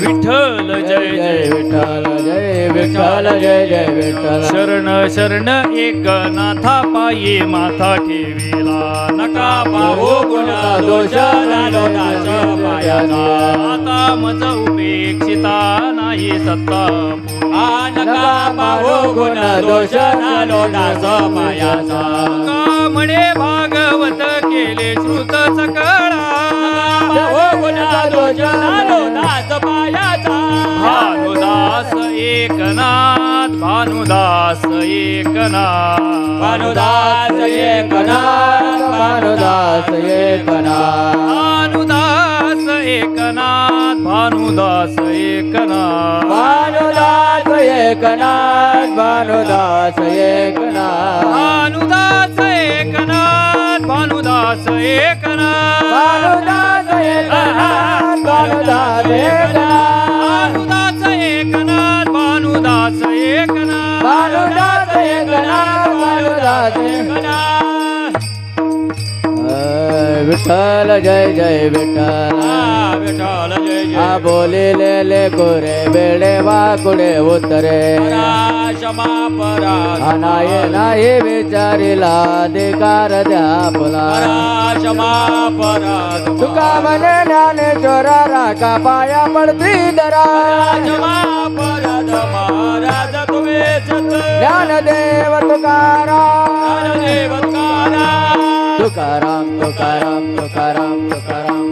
Speaker 1: विठ्ठल जय जय
Speaker 3: विठ्ठल जय विठ्ठल जय जय विठ्ठल
Speaker 1: शरण शरण एकनाथा पाये माथा ठेविला नका पाहू गुणा
Speaker 3: दोष झालो नाश पायाचा
Speaker 1: आता मज उपेक्षिता नाही सत्ता
Speaker 3: नका पाहू गुण दोष झालो नाश पायाचा
Speaker 1: का म्हणे भागवत केले श्रुत सकळा
Speaker 3: गुण दोष झालो नाश पायाचा
Speaker 1: भानुदास एकनाथ भानुदास एकनाथ
Speaker 3: भानुदास एकनाथ भानुदास एकनाथ
Speaker 1: भानुदास एकनाथ भानुदास एकनाथ
Speaker 3: भानुदास एकनाथ भानुदास एकनाथ
Speaker 1: भानुदास एकनाथ भानुदास एकनाथ
Speaker 3: भानुदास एकनाथ भानुदास एकनाथ
Speaker 1: भानुदास एकनाथ भानुदास एकनाथ
Speaker 3: भानुदास एकनाथ भानुदास एकनाथ विठ्ठल जय जय विठ्ठल
Speaker 2: विठ्ठल जय जय
Speaker 3: आ बोलिलेले गोरे बेडे वाकुडे उतरे
Speaker 2: क्षमा पराध
Speaker 3: अनाये नाही विचारिला अधिकार द्या फुला
Speaker 2: क्षमा पराध
Speaker 3: तुका म्हणे ज्ञानेश्वरा राखा पाया पडती दरा
Speaker 2: क्षमा पराध महाराज तुम्ही
Speaker 3: ज्ञानदेव तुकाराम
Speaker 2: देव तुकाराम
Speaker 3: तुकाराम तुकाराम तुकाराम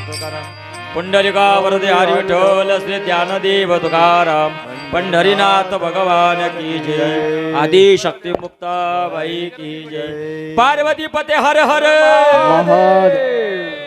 Speaker 3: तुकाराम
Speaker 2: पुंडलिका वरदे हरी विठ्ठल श्री ज्ञानदेव तुकाराम पंढरीनाथ भगवान की जय आदि शक्ती मुक्ता बाई की जय पार्वती पते हर हर
Speaker 3: महादेव